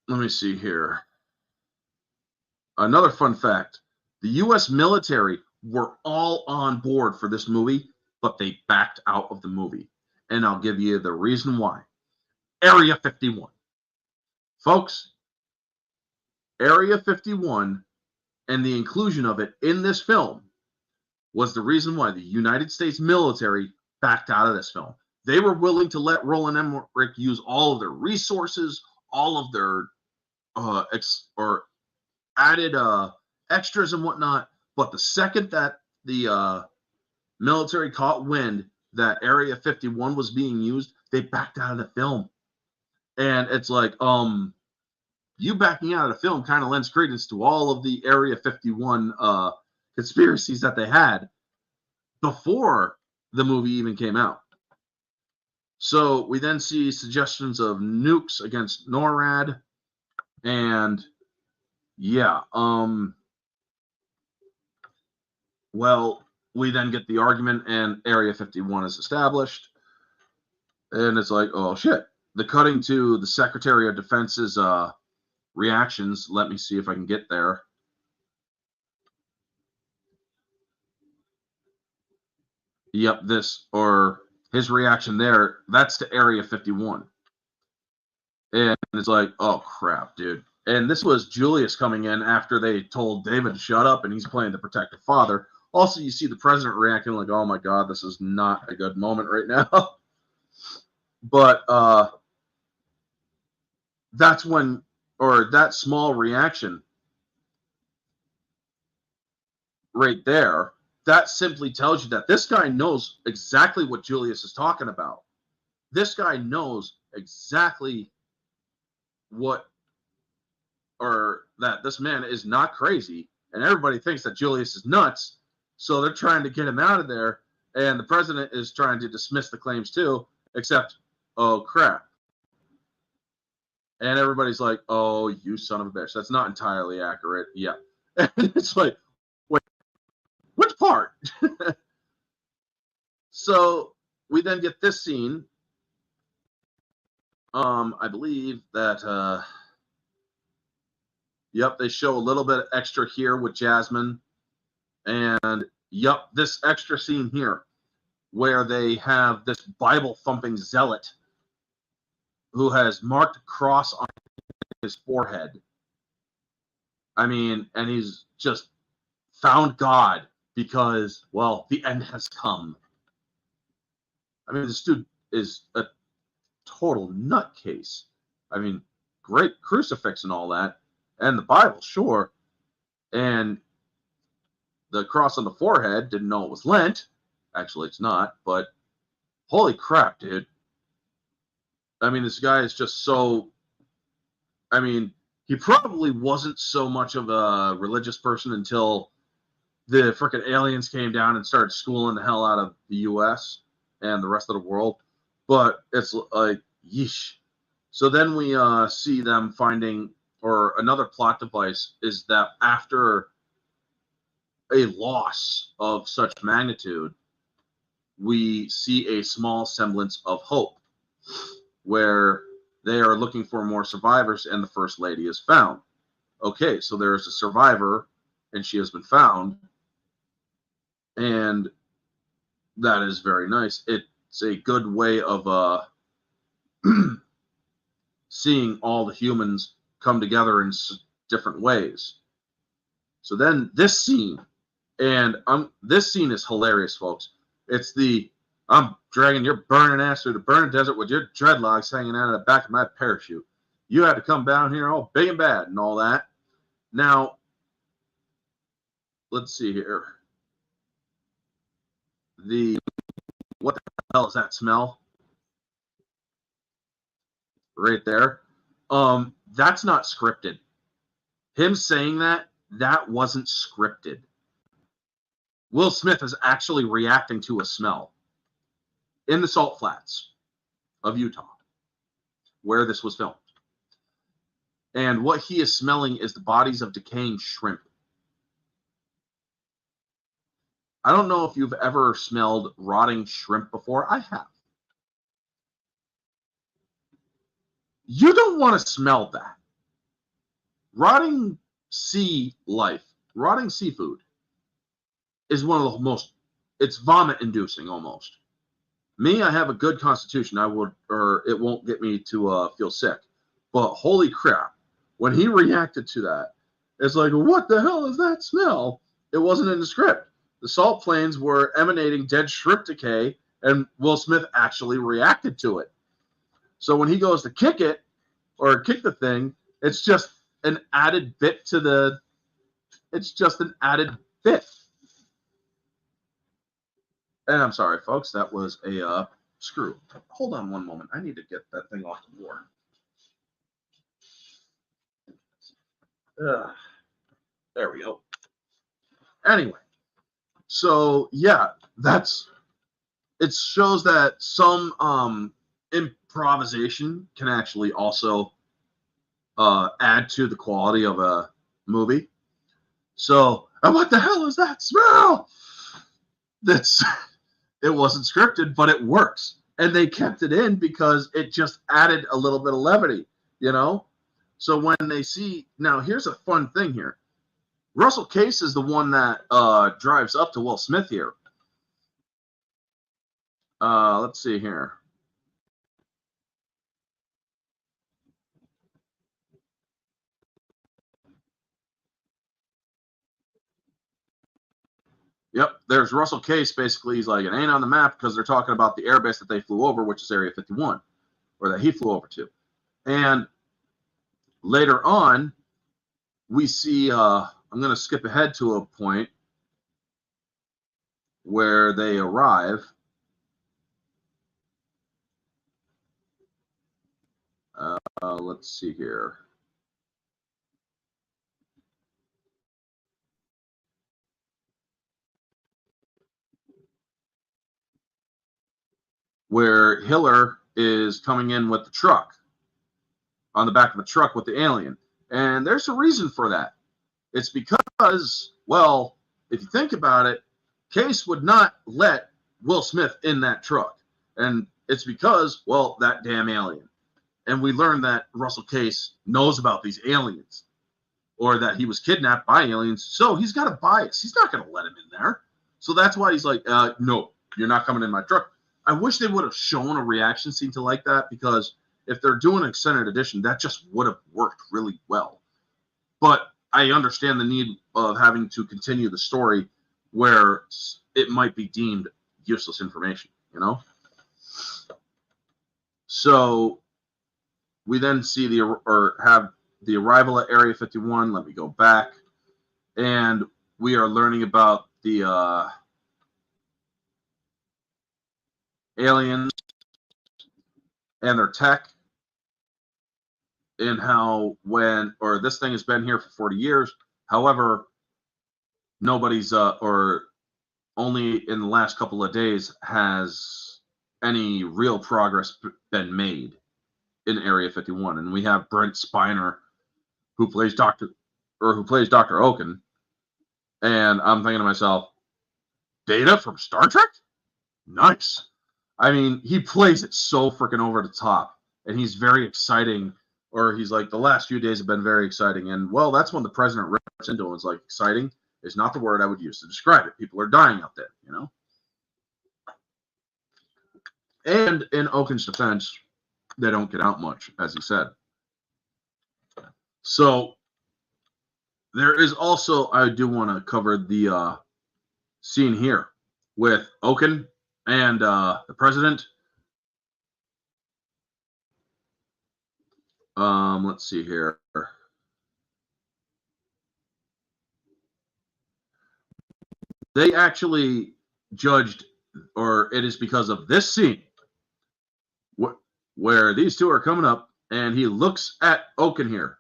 let me see here. Another fun fact. The U.S. military were all on board for this movie, but they backed out of the movie. And I'll give you the reason why. Area 51. Folks, Area 51 and the inclusion of it in this film was the reason why the United States military backed out of this film. They were willing to let Roland Emmerich use all of their resources, all of their added extras and whatnot. But the second that the military caught wind that Area 51 was being used, they backed out of the film. And it's like, you backing out of the film kind of lends credence to all of the Area 51 conspiracies that they had before the movie even came out. So we then see suggestions of nukes against NORAD, and yeah, well, we then get the argument, and Area 51 is established, and it's like, oh shit. The cutting to the Secretary of Defense's reactions. Let me see if I can get there. Yep, his reaction there, that's to Area 51. And it's like, oh crap, dude. And this was Julius coming in after they told David to shut up, and he's playing the protective father. Also, you see the president reacting like, oh my God, this is not a good moment right now. But that's when, or that small reaction right there, that simply tells you that this guy knows exactly what Julius is talking about. This guy knows exactly that this man is not crazy, and everybody thinks that Julius is nuts, so they're trying to get him out of there, and the president is trying to dismiss the claims too, except, oh crap. And everybody's like, oh, you son of a bitch. That's not entirely accurate. Yeah. And it's like, wait, which part? So we then get this scene. I believe that, yep, they show a little bit extra here with Jasmine. And, yep, this extra scene here where they have this Bible-thumping zealot who has marked a cross on his forehead. I mean, and he's just found God because, well, the end has come. I mean, this dude is a total nutcase. I mean, great crucifix and all that, and the Bible, sure. And the cross on the forehead, didn't know it was Lent. Actually, it's not, but holy crap, dude. I mean, this guy is just so, I mean, he probably wasn't so much of a religious person until the frickin' aliens came down and started schooling the hell out of the U.S. and the rest of the world. But it's like, yeesh. So then we see them finding, or another plot device is that after a loss of such magnitude, we see a small semblance of hope, where they are looking for more survivors and the First Lady is found. Okay, so there is a survivor and she has been found, and that is very nice. It's a good way of seeing all the humans come together in different ways. So then this scene, and this scene is hilarious, folks. It's the, I'm dragging your burning ass through the burning desert with your dreadlocks hanging out of the back of my parachute. You had to come down here all big and bad and all that. Now, let's see here. What the hell is that smell? Right there. That's not scripted. Him saying that wasn't scripted. Will Smith is actually reacting to a smell in the Salt Flats of Utah, where this was filmed. And what he is smelling is the bodies of decaying shrimp. I don't know if you've ever smelled rotting shrimp before. I have. You don't want to smell that. Rotting sea life, rotting seafood is one of the most, it's vomit inducing almost. Me, I have a good constitution. It won't get me to feel sick. But holy crap, when he reacted to that, it's like, what the hell is that smell? It wasn't in the script. The salt plains were emanating dead shrimp decay, and Will Smith actually reacted to it. So when he goes to kick it, or kick the thing, it's just an added bit to the, it's just an added bit. And I'm sorry, folks, that was a screw. Hold on one moment. I need to get that thing off the board. There we go. Anyway, so yeah, it shows that some improvisation can actually also add to the quality of a movie. So, what the hell is that smell? It wasn't scripted, but it works. And they kept it in because it just added a little bit of levity, you know? So when they see, now here's a fun thing here. Russell Case is the one that drives up to Will Smith here. Let's see here. Yep, there's Russell Case. Basically, he's like, it ain't on the map because they're talking about the airbase that they flew over, which is Area 51, or that he flew over to. And later on, we see, I'm going to skip ahead to a point where they arrive. Let's see here. Where Hiller is coming in with the truck, on the back of the truck with the alien. And there's a reason for that. It's because, well, if you think about it, Case would not let Will Smith in that truck. And it's because, well, that damn alien. And we learned that Russell Case knows about these aliens, or that he was kidnapped by aliens. So he's got a bias. He's not going to let him in there. So that's why he's like, no, you're not coming in my truck. I wish they would have shown a reaction scene to like that, because if they're doing an extended edition, that just would have worked really well. But I understand the need of having to continue the story where it might be deemed useless information, you know? So we then see have the arrival at Area 51. Let me go back. And we are learning about the aliens and their tech, and how this thing has been here for 40 years. However, nobody's or only in the last couple of days has any real progress been made in Area 51. And we have Brent Spiner, who plays Dr. Oaken. And I'm thinking to myself, Data from Star Trek? Nice. I mean, he plays it so freaking over the top, and he's very exciting. Or he's like, the last few days have been very exciting. And, well, that's when the president rips into him. It's like, exciting is not the word I would use to describe it. People are dying out there, you know? And in Oaken's defense, they don't get out much, as he said. So there is also, I do want to cover the scene here with Oaken and the president. Let's see here. They actually judged, or it is because of this scene where these two are coming up, and he looks at Oaken here,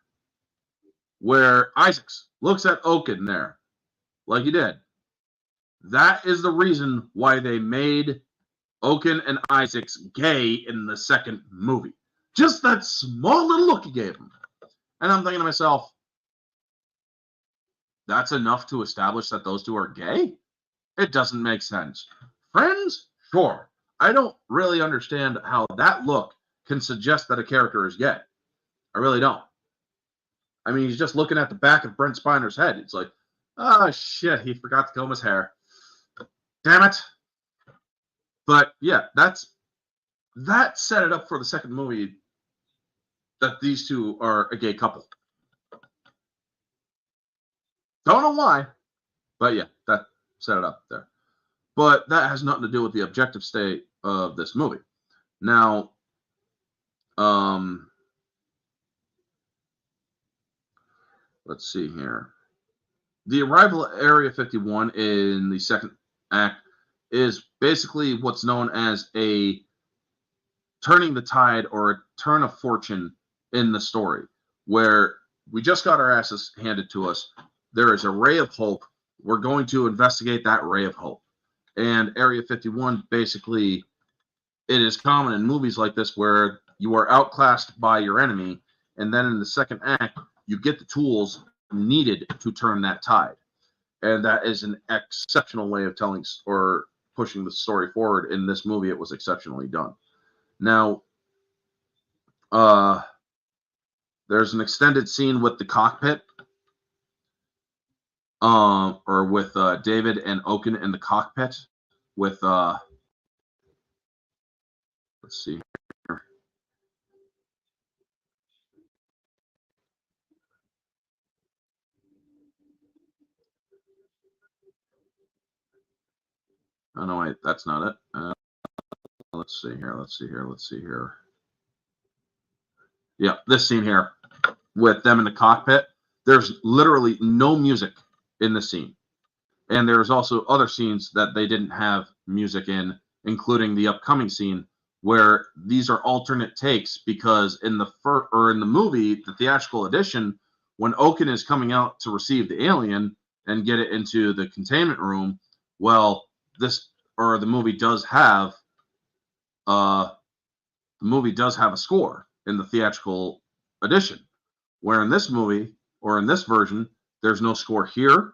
where Isaacs looks at Oaken there, like he did. That is the reason why they made Oaken and Isaacs gay in the second movie. Just that small little look he gave him. And I'm thinking to myself, that's enough to establish that those two are gay? It doesn't make sense. Friends? Sure. I don't really understand how that look can suggest that a character is gay. I really don't. I mean, he's just looking at the back of Brent Spiner's head. It's like, oh, shit, he forgot to comb his hair. Damn it. But, yeah, that set it up for the second movie that these two are a gay couple. Don't know why, but yeah, that set it up there. But that has nothing to do with the objective state of this movie. Now, let's see here. The arrival at Area 51 in the second act is basically what's known as a turning the tide, or a turn of fortune in the story, where we just got our asses handed to us. There is a ray of hope. We're going to investigate that ray of hope. And Area 51, basically, it is common in movies like this where you are outclassed by your enemy, and then in the second act, you get the tools needed to turn that tide. And that is an exceptional way of telling or pushing the story forward. In this movie, it was exceptionally done. Now, there's an extended scene with the cockpit, or with David and Oaken in the cockpit with, let's see here. Oh, no, wait, that's not it. Let's see here. Yeah, this scene here with them in the cockpit. There's literally no music in the scene. And there's also other scenes that they didn't have music in, including the upcoming scene where these are alternate takes, because in the movie, the theatrical edition, when Oaken is coming out to receive the alien and get it into the containment room, well, the movie does have a score in the theatrical edition, where in this movie, or in this version, there's no score here,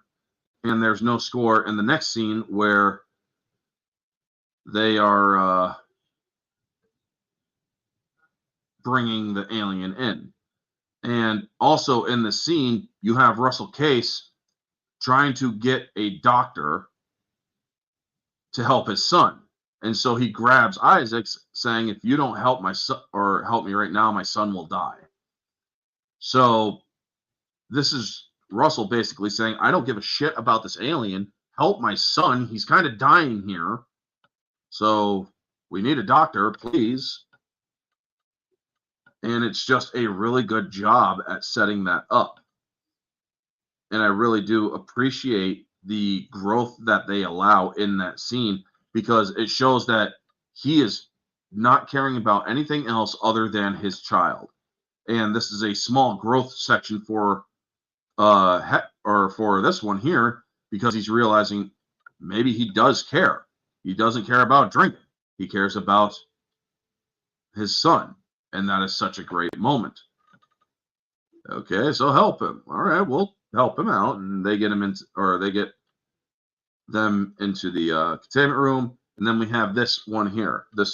and there's no score in the next scene where they are bringing the alien in. And also in the scene, you have Russell Case trying to get a doctor to help his son. And so he grabs Isaacs, saying, if you don't help my son, or help me right now, my son will die. So this is Russell basically saying, I don't give a shit about this alien. Help my son. He's kind of dying here. So we need a doctor, please. And it's just a really good job at setting that up. And I really do appreciate the growth that they allow in that scene, because it shows that he is not caring about anything else other than his child. And this is a small growth section for this one here, because he's realizing maybe he does care. He doesn't care about drinking. He cares about his son. And that is such a great moment. Okay, so help him. All right, we'll help him out. And they get them into the containment room. And then we have this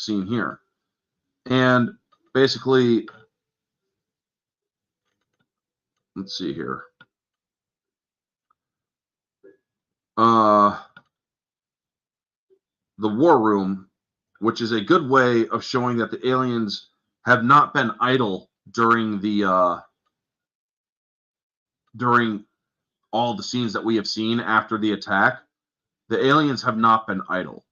scene here. And basically, let's see here. The war room, which is a good way of showing that the aliens have not been idle during all the scenes that we have seen after the attack. The aliens have not been idle,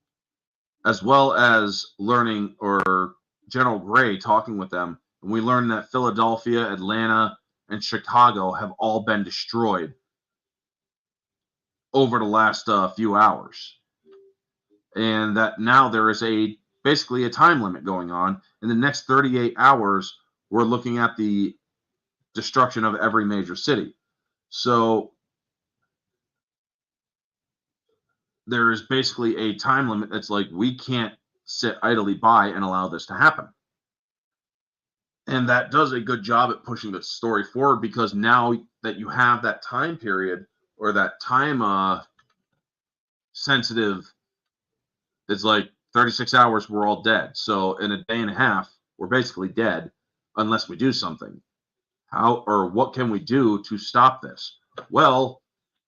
as well as learning, or General Gray talking with them. And we learn that Philadelphia, Atlanta, and Chicago have all been destroyed over the last few hours. And that now there is basically a time limit going on. In the next 38 hours, we're looking at the destruction of every major city. So there is basically a time limit that's like, we can't sit idly by and allow this to happen. And that does a good job at pushing the story forward, because now that you have that time period, or that time sensitive, it's like 36 hours, we're all dead. So in a day and a half, we're basically dead unless we do something. What can we do to stop this? Well,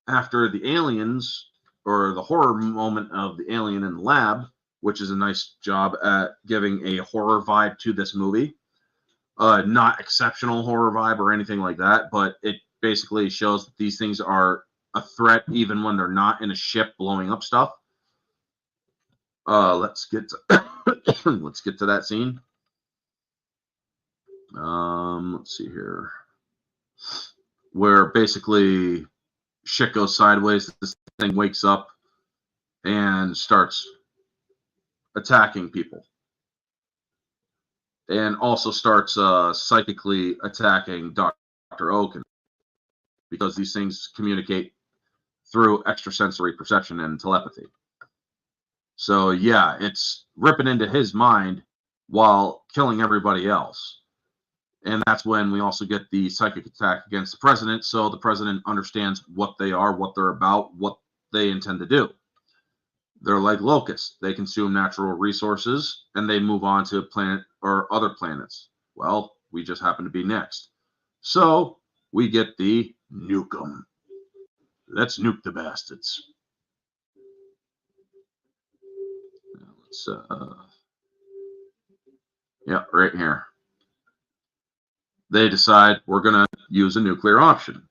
after the aliens, or the horror moment of the alien in the lab, which is a nice job at giving a horror vibe to this movie. Not exceptional horror vibe or anything like that, but it basically shows that these things are a threat even when they're not in a ship blowing up stuff. Let's get to let's get to that scene. Let's see here, where basically shit goes sideways. This thing wakes up and starts attacking people, and also starts psychically attacking Dr. Oaken, because these things communicate through extrasensory perception and telepathy. So yeah, it's ripping into his mind while killing everybody else. And that's when we also get the psychic attack against the president, so the president understands what they are, what they're about, what they intend to do. They're like locusts. They consume natural resources, and they move on to planet or other planets. Well, we just happen to be next. So we get the nuke 'em. Let's nuke the bastards. Let's, yeah, right here. They decide we're going to use a nuclear option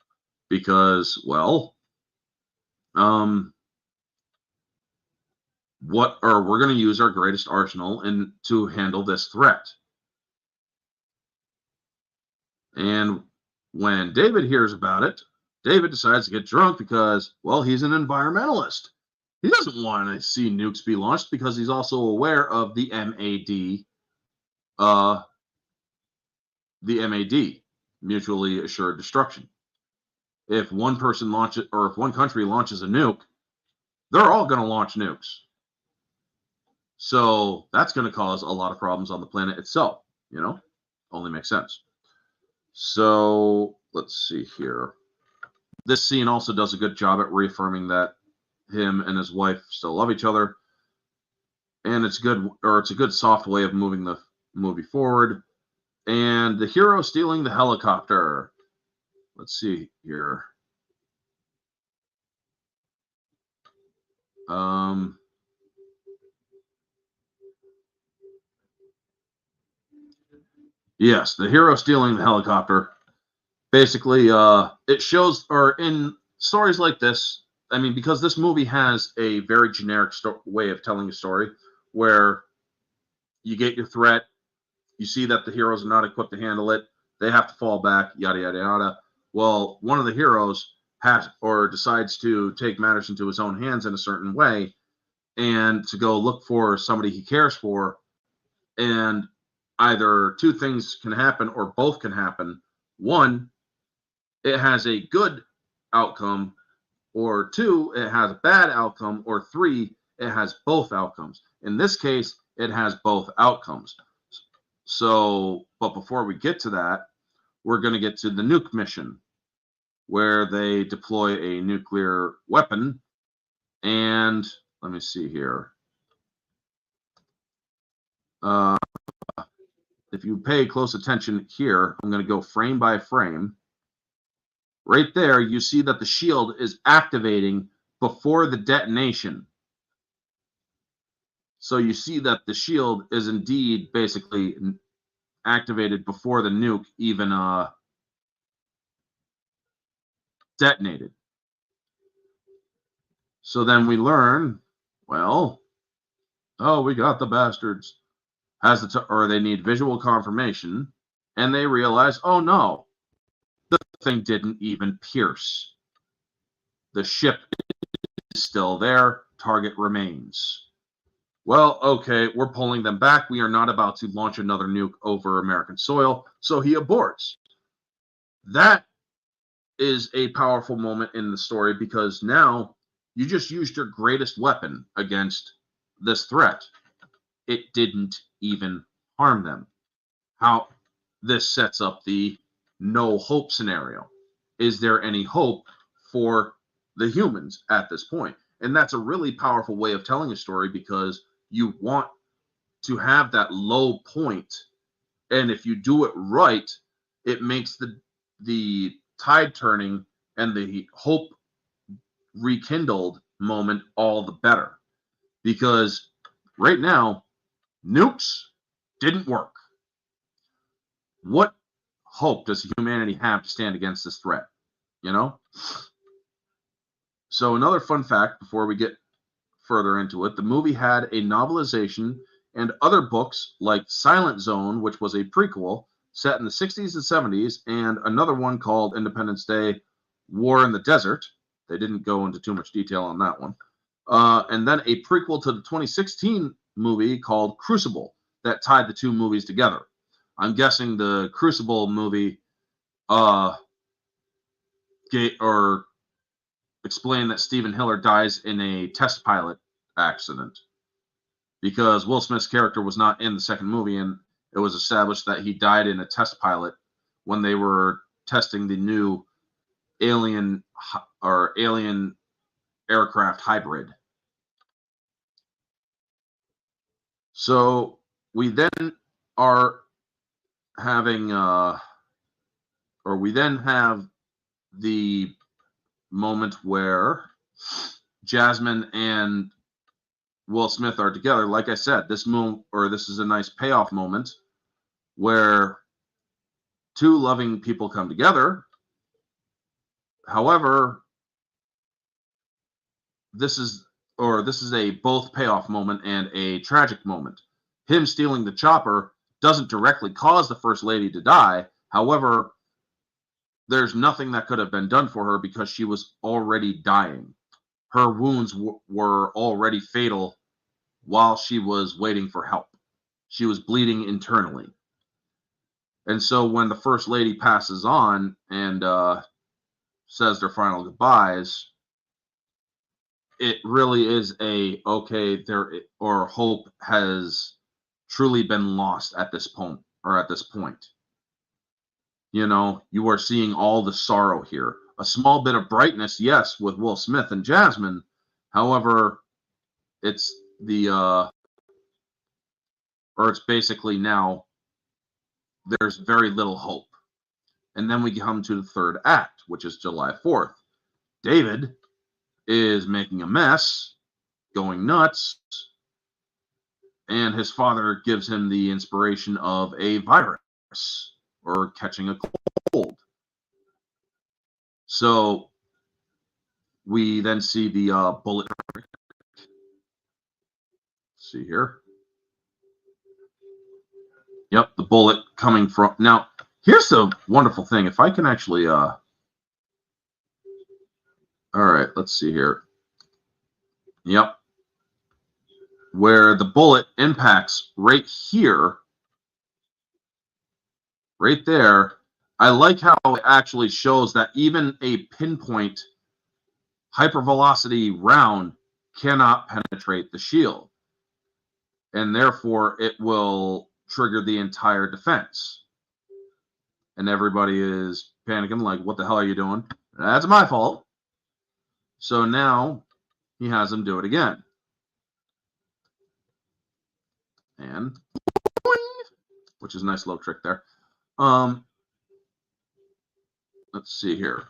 because, well, we're going to use our greatest arsenal to handle this threat. And when David hears about it, David decides to get drunk because, well, he's an environmentalist. He doesn't want to see nukes be launched because he's also aware of the MAD, mutually assured destruction. If one person launches, or if one country launches a nuke, they're all going to launch nukes. So that's going to cause a lot of problems on the planet itself, only makes sense. So let's see here. This scene also does a good job at reaffirming that him and his wife still love each other. And it's a good soft way of moving the movie forward. And the hero stealing the helicopter. Let's see here. Yes, the hero stealing the helicopter. Basically, it shows, or in stories like this, I mean, because this movie has a very generic way of telling a story, where you get your threat, you see that the heroes are not equipped to handle it, they have to fall back, yada, yada, yada. Well, one of the heroes decides to take matters into his own hands in a certain way, and to go look for somebody he cares for, and either two things can happen or both can happen. One, it has a good outcome, or two, it has a bad outcome, or three, it has both outcomes. In this case, it has both outcomes. So, but before we get to that, we're going to get to the nuke mission, where they deploy a nuclear weapon. And let me see here. If you pay close attention here, I'm going to go frame by frame. Right there, you see that the shield is activating before the detonation. So you see that the shield is indeed basically activated before the nuke even detonated. So then we learn, well, oh, we got the bastards. Or they need visual confirmation, and they realize, oh no, the thing didn't even pierce. The ship is still there. Target remains. Well, okay, we're pulling them back. We are not about to launch another nuke over American soil, so he aborts. That is a powerful moment in the story, because now you just used your greatest weapon against this threat. It didn't even harm them. How this sets up the no hope scenario. Is there any hope for the humans at this point? And that's a really powerful way of telling a story, because you want to have that low point, and if you do it right, it makes the tide turning and the hope rekindled moment all the better. Because right now, nukes didn't work. What hope does humanity have to stand against this threat? So another fun fact before we get further into it, the movie had a novelization and other books like Silent Zone, which was a prequel set in the 60s and 70s, and another one called Independence Day, War in the Desert. They didn't go into too much detail on that one. And then a prequel to the 2016 movie called Crucible that tied the two movies together. I'm guessing the Crucible movie explained that Stephen Hiller dies in a test pilot accident, because Will Smith's character was not in the second movie, and it was established that he died in a test pilot when they were testing the new alien aircraft hybrid. So we then are having, we then have the moment where Jasmine and Will Smith are together. Like I said, this is a nice payoff moment where two loving people come together. However, this is a both payoff moment and a tragic moment. Him stealing the chopper doesn't directly cause the First Lady to die. However, there's nothing that could have been done for her because she was already dying. Her wounds were already fatal while she was waiting for help. She was bleeding internally. And so when the First Lady passes on and says their final goodbyes, it really is hope has truly been lost at this point. You are seeing all the sorrow here. A small bit of brightness, yes, with Will Smith and Jasmine. However, it's it's basically now there's very little hope. And then we come to the third act, which is July 4th. David is making a mess, going nuts, and his father gives him the inspiration of a virus or catching a cold. So we then see the bullet. Let's see here. Yep, the bullet coming from. Now, here's the wonderful thing. If I can actually, all right, let's see here. Yep. Where the bullet impacts right here, right there. I like how it actually shows that even a pinpoint hypervelocity round cannot penetrate the shield. And therefore, it will trigger the entire defense. And everybody is panicking, like, what the hell are you doing? That's my fault. So now he has him do it again. And which is a nice little trick there. Let's see here.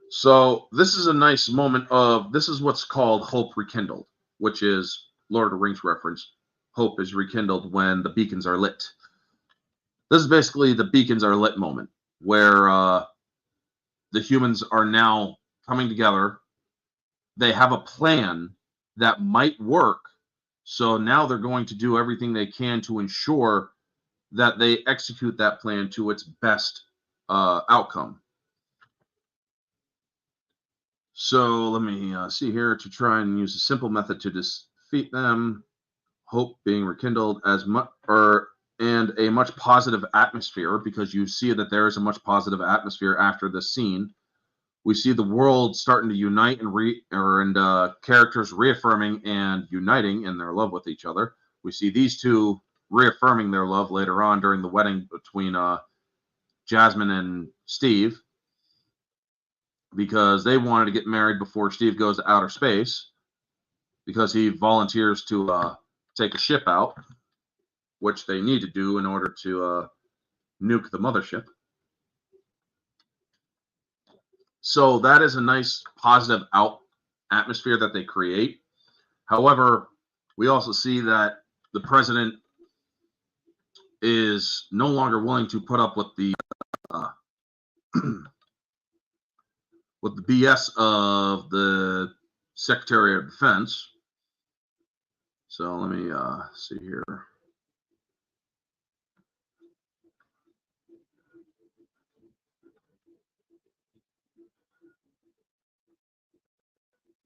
So this is a nice moment this is what's called Hope Rekindled, which is Lord of the Rings reference. Hope is rekindled when the beacons are lit. This is basically the beacons are lit moment, where the humans are now coming together. They have a plan that might work. So now they're going to do everything they can to ensure that they execute that plan to its best outcome. So let me see here to try and use a simple method to defeat them. Hope being rekindled and a much positive atmosphere, because you see that there is a much positive atmosphere after this scene. We see the world starting to unite and characters reaffirming and uniting in their love with each other. We see these two reaffirming their love later on during the wedding between Jasmine and Steve, because they wanted to get married before Steve goes to outer space, because he volunteers to take a ship out, which they need to do in order to nuke the mothership. So that is a nice positive atmosphere that they create. However, we also see that the president is no longer willing to put up with the BS of the Secretary of Defense. So let me see here.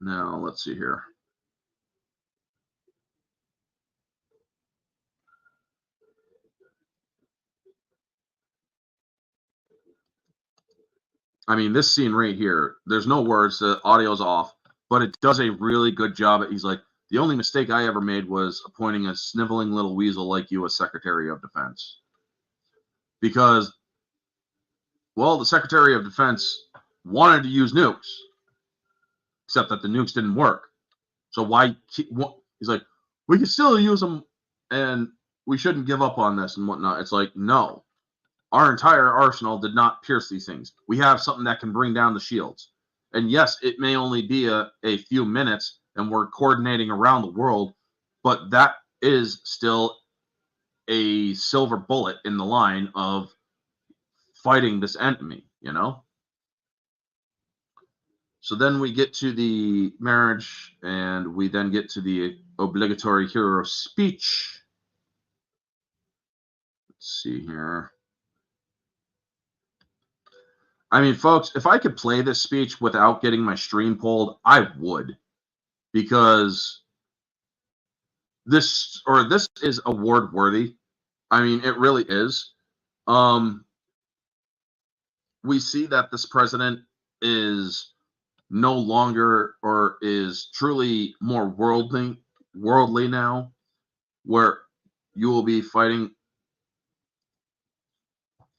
Now, let's see here. I mean, this scene right here, there's no words, the audio's off, but it does a really good job. He's like, the only mistake I ever made was appointing a sniveling little weasel like you as Secretary of Defense. Because, well, the Secretary of Defense wanted to use nukes, except that the nukes didn't work. So why? He's like, we can still use them, and we shouldn't give up on this and whatnot. It's like, no. Our entire arsenal did not pierce these things. We have something that can bring down the shields. And yes, it may only be a few minutes, and we're coordinating around the world, but that is still a silver bullet in the line of fighting this enemy, you know? So then we get to the marriage, and we then get to the obligatory hero speech. Let's Let's see here. I mean, folks, if I could play this speech without getting my stream pulled, I would, because this is award worthy. I mean, it really is. We see that this president is no longer, or is truly more worldly now, where you will be fighting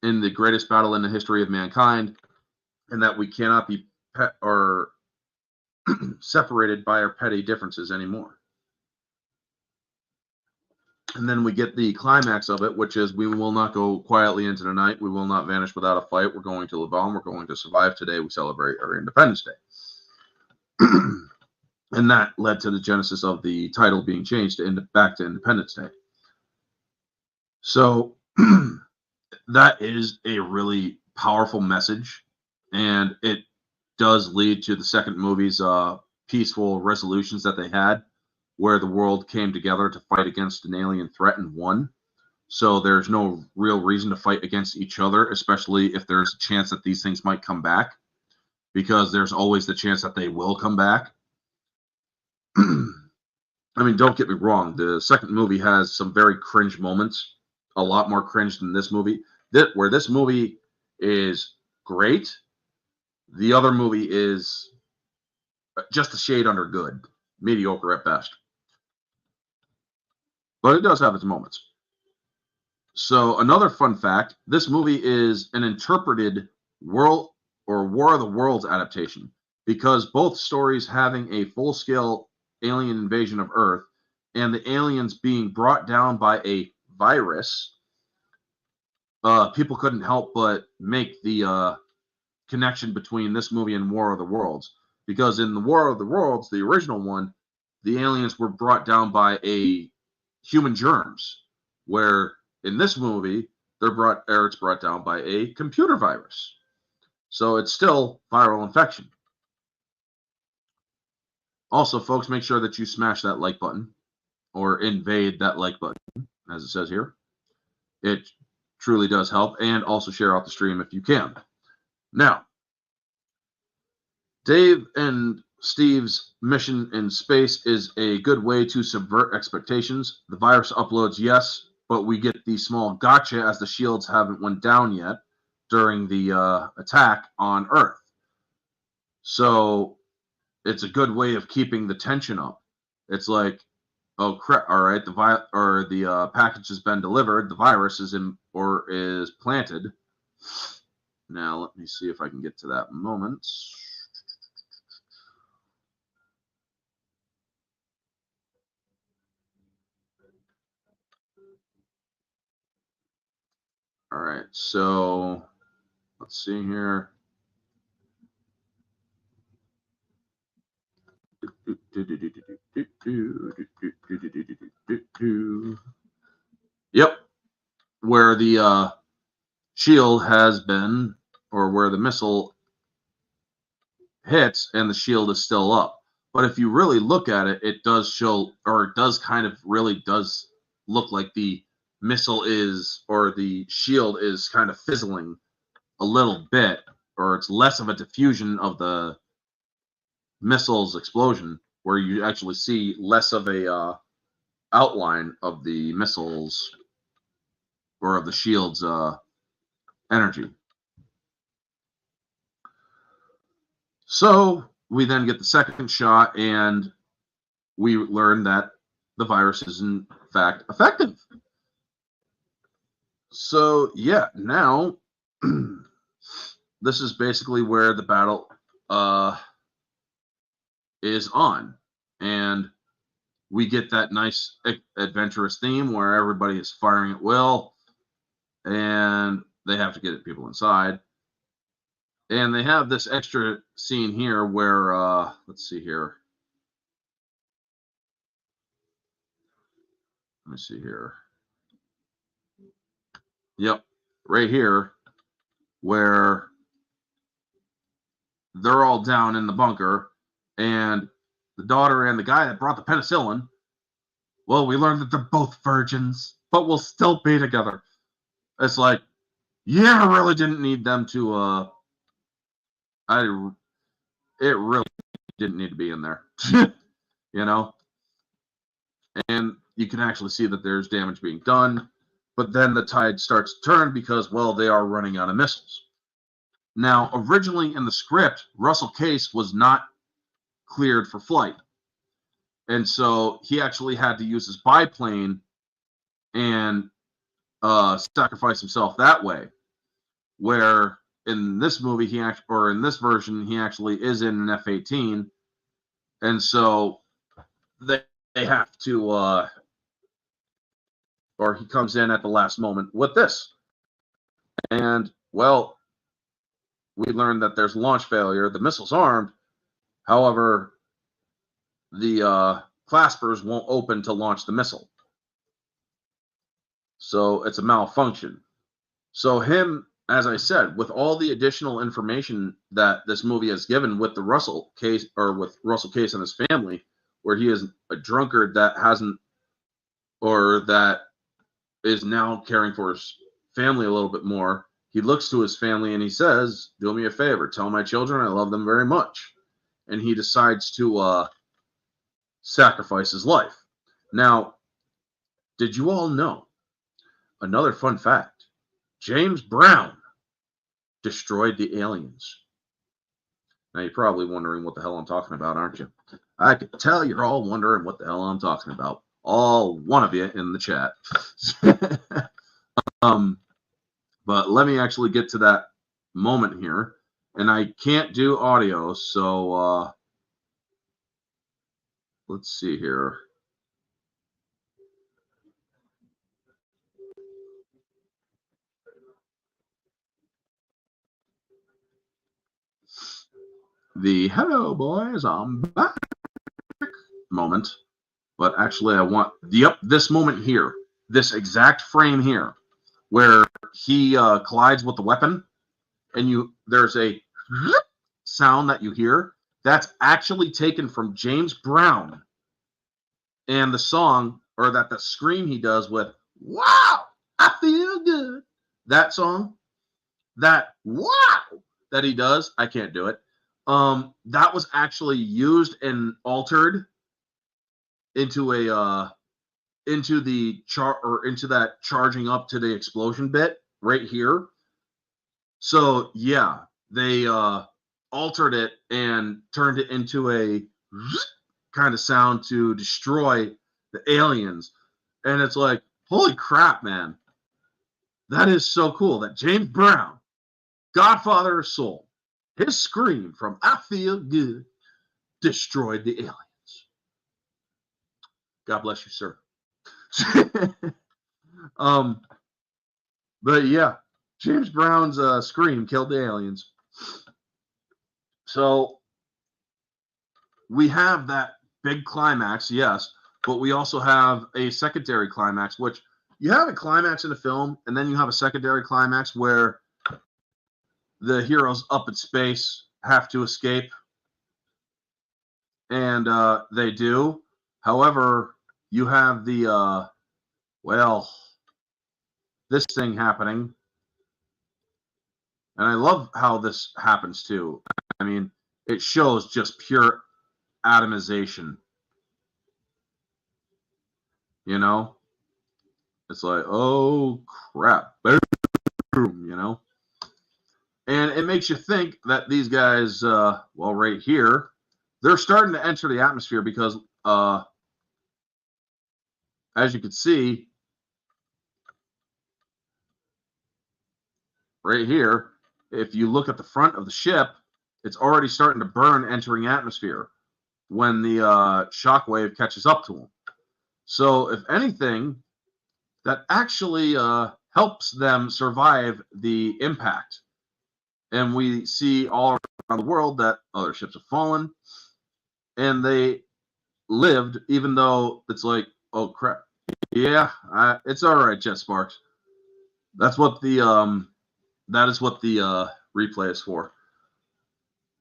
in the greatest battle in the history of mankind, and that we cannot be separated by our petty differences anymore. And then we get the climax of it, which is, we will not go quietly into the night. We will not vanish without a fight. We're going to live on. We're going to survive. Today we celebrate our Independence Day. And that led to the genesis of the title being changed back to Independence Day. So that is a really powerful message. And it does lead to the second movie's peaceful resolutions that they had, where the world came together to fight against an alien threat and won. So there's no real reason to fight against each other, especially if there's a chance that these things might come back, because there's always the chance that they will come back. I mean, don't get me wrong. The second movie has some very cringe moments, a lot more cringe than this movie. Where this movie is great, the other movie is just a shade under good, mediocre at best. But it does have its moments. So another fun fact, this movie is an interpreted War of the Worlds adaptation, because both stories having a full-scale alien invasion of Earth and the aliens being brought down by a virus, people couldn't help but make the connection between this movie and War of the Worlds. Because in the War of the Worlds, the original one, the aliens were brought down by human germs, where in this movie it's brought down by a computer virus. So it's still viral infection. Also, folks, make sure that you smash that like button, or invade that like button, as it says here. It truly does help, and also share out the stream if you can. Now, Dave and Steve's mission in space is a good way to subvert expectations. The virus uploads, yes, but we get the small gotcha as the shields haven't went down yet during the attack on Earth. So it's a good way of keeping the tension up. It's like, oh crap! All right, the package has been delivered. The virus is planted. Now let me see if I can get to that moment. All right, so let's see here. Yep, where the shield has been, or where the missile hits and the shield is still up. But if you really look at it, it does show, or it does kind of really does look like the missile is, or the shield is kind of fizzling a little bit, or it's less of a diffusion of the missile's explosion, where you actually see less of a outline of the missiles, or of the shield's energy. So we then get the second shot, and we learn that the virus is in fact effective. So yeah, now this is basically where the battle is on, and we get that nice adventurous theme where everybody is firing at will, and they have to get people inside. And they have this extra scene here where, let's see here. Let me see here. Yep, right here, where they're all down in the bunker, and the daughter and the guy that brought the penicillin, well, we learned that they're both virgins, but we'll still be together. It's like, yeah, I really didn't need them to. It really didn't need to be in there, you know. And you can actually see that there's damage being done, but then the tide starts to turn because, well, they are running out of missiles. Now, originally in the script, Russell Case was not cleared for flight, and so he actually had to use his biplane and sacrifice himself that way. Where in this movie, in this version, he actually is in an F-18, and so they have to, or he comes in at the last moment with this. And, well, we learned that there's launch failure. The missile's armed. However, the claspers won't open to launch the missile. So it's a malfunction. So him, as I said, with all the additional information that this movie has given with the Russell Case, or with Russell Case and his family, where he is a drunkard that hasn't, or that is now caring for his family a little bit more, he looks to his family and he says, do me a favor, tell my children I love them very much. And he decides to sacrifice his life. Now, did you all know, another fun fact, James Brown destroyed the aliens. Now, you're probably wondering what the hell I'm talking about, aren't you? I could tell you're all wondering what the hell I'm talking about. All one of you in the chat. But let me actually get to that moment here. And I can't do audio, so let's see here. The hello boys, I'm back moment. But actually I want this moment here, this exact frame here, where he collides with the weapon, and there's a sound that you hear. That's actually taken from James Brown and the song, or that the scream he does with "Wow, I feel good." That song, that "Wow" that he does, I can't do it. That was actually used and altered into a into that charging up to the explosion bit right here. So yeah, they altered it and turned it into a kind of sound to destroy the aliens. And it's like, holy crap, man. That is so cool that James Brown, Godfather of Soul, his scream from I Feel Good destroyed the aliens. God bless you, sir. But yeah, James Brown's scream killed the aliens. So we have that big climax, yes, but we also have a secondary climax, which you have a climax in the film, and then you have a secondary climax where the heroes up in space have to escape, and they do. However, you have the this thing happening, and I love how this happens too. I mean, it shows just pure atomization. You know, it's like, oh crap, boom, you know. And it makes you think that these guys, right here, they're starting to enter the atmosphere because, as you can see, right here, if you look at the front of the ship, it's already starting to burn entering atmosphere when the shockwave catches up to them. So, if anything, that actually helps them survive the impact. And we see all around the world that other ships have fallen, and they lived, even though it's like, oh crap, yeah, it's all right, Jet Sparks. That's what the replay is for.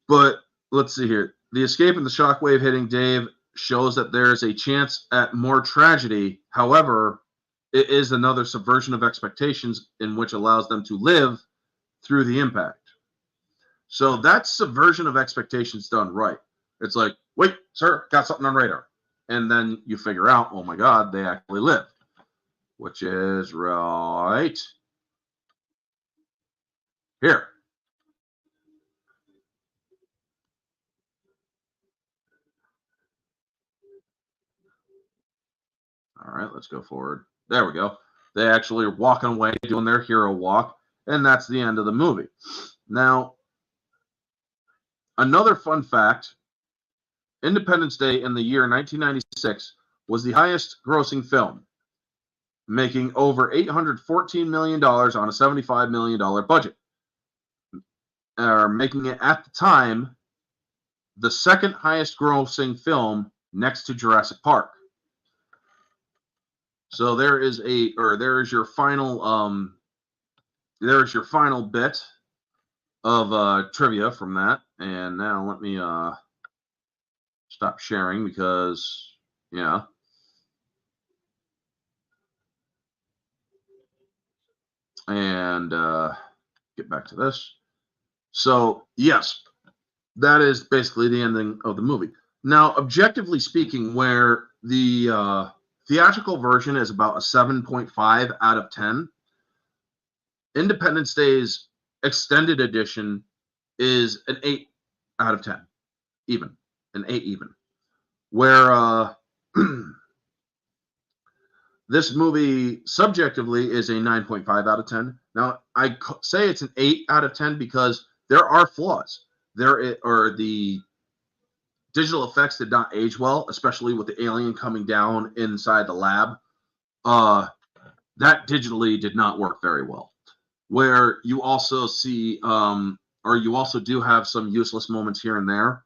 But let's see here. The escape and the shockwave hitting Dave shows that there is a chance at more tragedy. However, it is another subversion of expectations in which allows them to live through the impact. So that's subversion of expectations done right. It's like, wait, sir, got something on radar. And then you figure out, oh my God, they actually lived, which is right here. All right, let's go forward. There we go. They actually are walking away, doing their hero walk, and that's the end of the movie. Now, another fun fact, Independence Day in the year 1996 was the highest grossing film, making over $814 million on a $75 million budget, making it at the time the second highest grossing film next to Jurassic Park. So there is your final bit of trivia from that. And now let me stop sharing because yeah. And get back to this. So yes, that is basically the ending of the movie. Now, objectively speaking, where the theatrical version is about a 7.5 out of 10, Independence Day's extended edition is an 8 out of 10, even an 8 even. Where this movie subjectively is a 9.5 out of 10. Now, I say it's an 8 out of 10 because there are flaws. There are the digital effects did not age well, especially with the alien coming down inside the lab. That digitally did not work very well. Where you also see, or you also do have some useless moments here and there.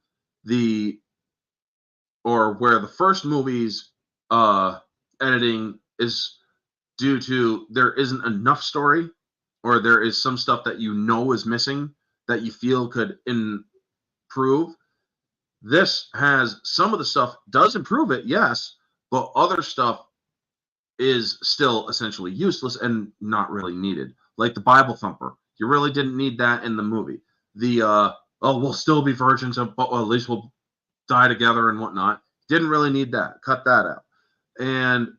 Where the first movie's editing is due to there isn't enough story, or there is some stuff that you know is missing that you feel could improve. This has some of the stuff does improve it, yes, but other stuff is still essentially useless and not really needed. Like the Bible thumper, you really didn't need that in the movie. The we'll still be virgins, but at least we'll die together and whatnot. Didn't really need that. Cut that out. And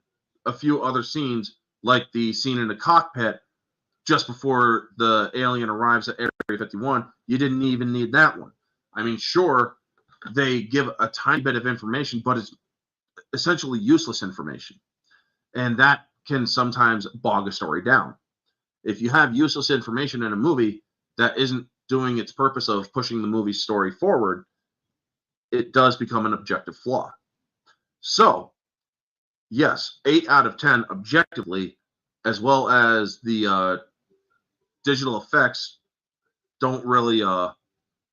a few other scenes, like the scene in the cockpit just before the alien arrives at Area 51, you didn't even need that one. I mean, sure, they give a tiny bit of information, but it's essentially useless information. And that can sometimes bog a story down. If you have useless information in a movie that isn't doing its purpose of pushing the movie story forward, it does become an objective flaw. So, yes, 8 out of 10 objectively, as well as the digital effects don't really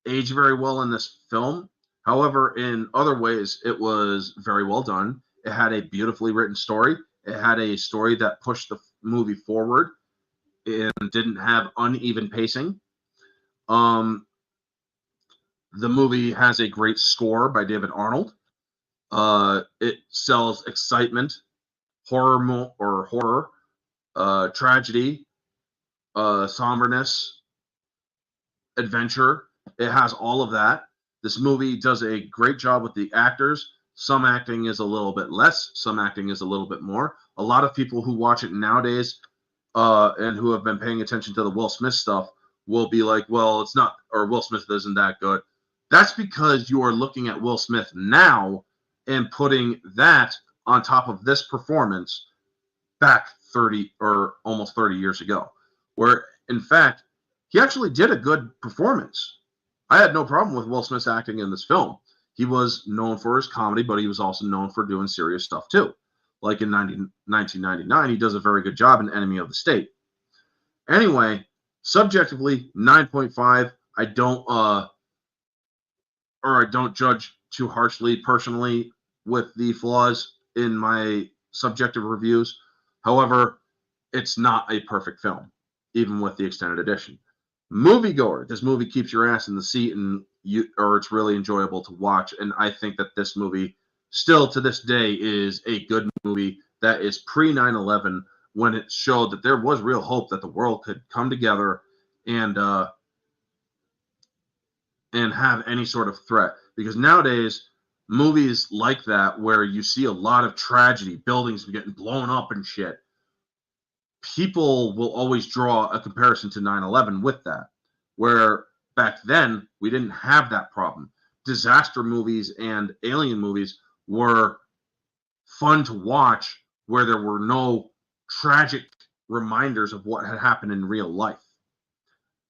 age very well in this film. However, in other ways, it was very well done. It had a beautifully written story. It had a story that pushed the movie forward and didn't have uneven pacing. The movie has a great score by David Arnold. It sells excitement, horror, tragedy, somberness, adventure. It has all of that. This movie does a great job with the actors. Some acting is a little bit less. Some acting is a little bit more. A lot of people who watch it nowadays and who have been paying attention to the Will Smith stuff will be like, well, it's not, or Will Smith isn't that good. That's because you are looking at Will Smith now and putting that on top of this performance back 30 or almost 30 years ago, where in fact, he actually did a good performance. I had no problem with Will Smith's acting in this film. He was known for his comedy, but he was also known for doing serious stuff too. Like in 1999, he does a very good job in Enemy of the State. Anyway, subjectively, 9.5. I don't judge too harshly personally with the flaws in my subjective reviews. However, it's not a perfect film, even with the extended edition. Moviegoer, this movie keeps your ass in the seat, and it's really enjoyable to watch. And I think that this movie, still to this day, is a good movie that is pre 9/11 when it showed that there was real hope that the world could come together and have any sort of threat. Because nowadays, movies like that, where you see a lot of tragedy, buildings getting blown up and shit, people will always draw a comparison to 9/11 with that, where back then we didn't have that problem. Disaster movies and alien movies were fun to watch, where there were no tragic reminders of what had happened in real life.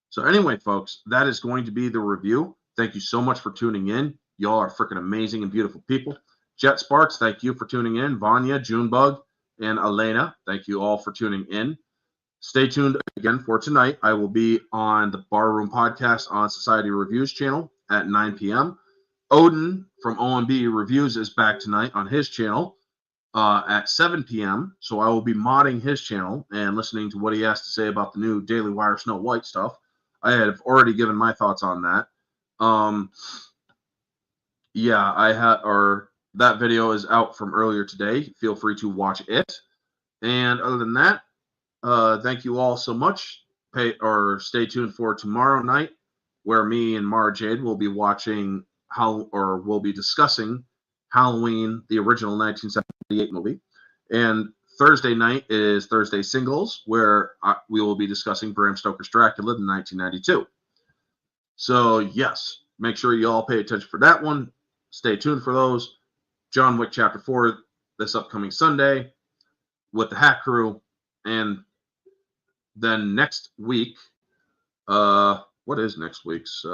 So anyway, folks, that is going to be the review. Thank you so much for tuning in. Y'all are freaking amazing and beautiful people. Jet Sparks, thank you for tuning in. Vanya, Junebug, and Elena, thank you all for tuning in. Stay tuned again for tonight. I will be on the Barroom Podcast on Society Reviews channel at 9 p.m. Odin from OMB Reviews is back tonight on his channel at 7 p.m. So I will be modding his channel and listening to what he has to say about the new Daily Wire Snow White stuff. I have already given my thoughts on that. That video is out from earlier today. Feel free to watch it. And other than that, thank you all so much. Stay tuned for tomorrow night, where me and Mara Jade will be watching we'll be discussing Halloween, the original 1978 movie. And Thursday night is Thursday Singles, where we will be discussing Bram Stoker's Dracula in 1992. So, yes, make sure you all pay attention for that one. Stay tuned for those. John Wick Chapter 4 this upcoming Sunday with the Hat Crew. And then next week, what is next week's?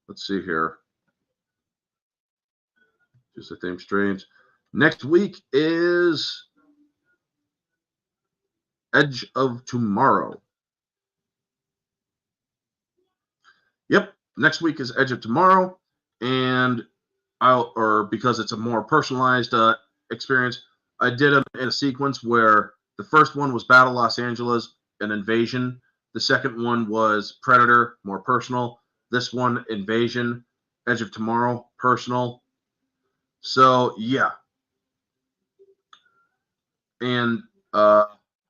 Let's see here. Just the theme streams. Next week is Edge of Tomorrow. Yep, next week is Edge of Tomorrow, and because it's a more personalized experience, I did it in a sequence where the first one was Battle Los Angeles, an invasion. The second one was Predator, more personal. This one, Invasion, Edge of Tomorrow, personal. So, yeah. And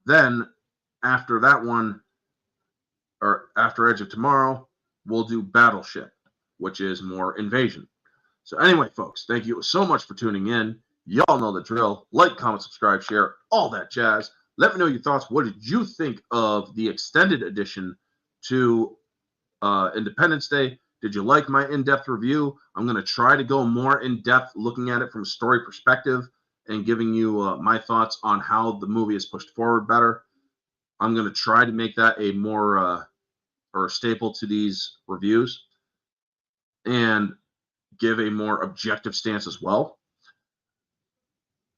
then after that one, or after Edge of Tomorrow, we'll do Battleship, which is more Invasion. So anyway, folks, thank you so much for tuning in. Y'all know the drill. Like, comment, subscribe, share, all that jazz. Let me know your thoughts. What did you think of the extended edition to Independence Day? Did you like my in-depth review? I'm going to try to go more in-depth, looking at it from a story perspective and giving you my thoughts on how the movie is pushed forward better. I'm going to try to make that a more or a staple to these reviews and give a more objective stance as well.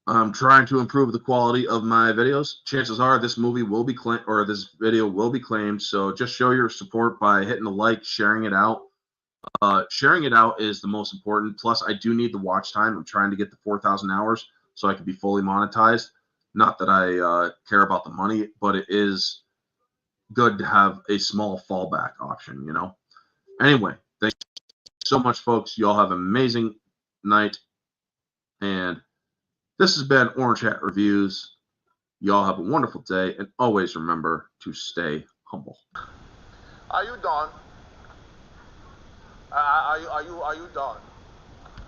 I'm trying to improve the quality of my videos. Chances are this movie will be claimed, or this video will be claimed. So just show your support by hitting the like, sharing it out. Sharing it out is the most important. Plus, I do need the watch time. I'm trying to get the 4,000 hours so I can be fully monetized. Not that I care about the money, but it is good to have a small fallback option, you know? Anyway, thank you so much, folks. You all have an amazing night. And this has been Orange Hat Reviews. Y'all have a wonderful day, and always remember to stay humble. Are you done? Are you done?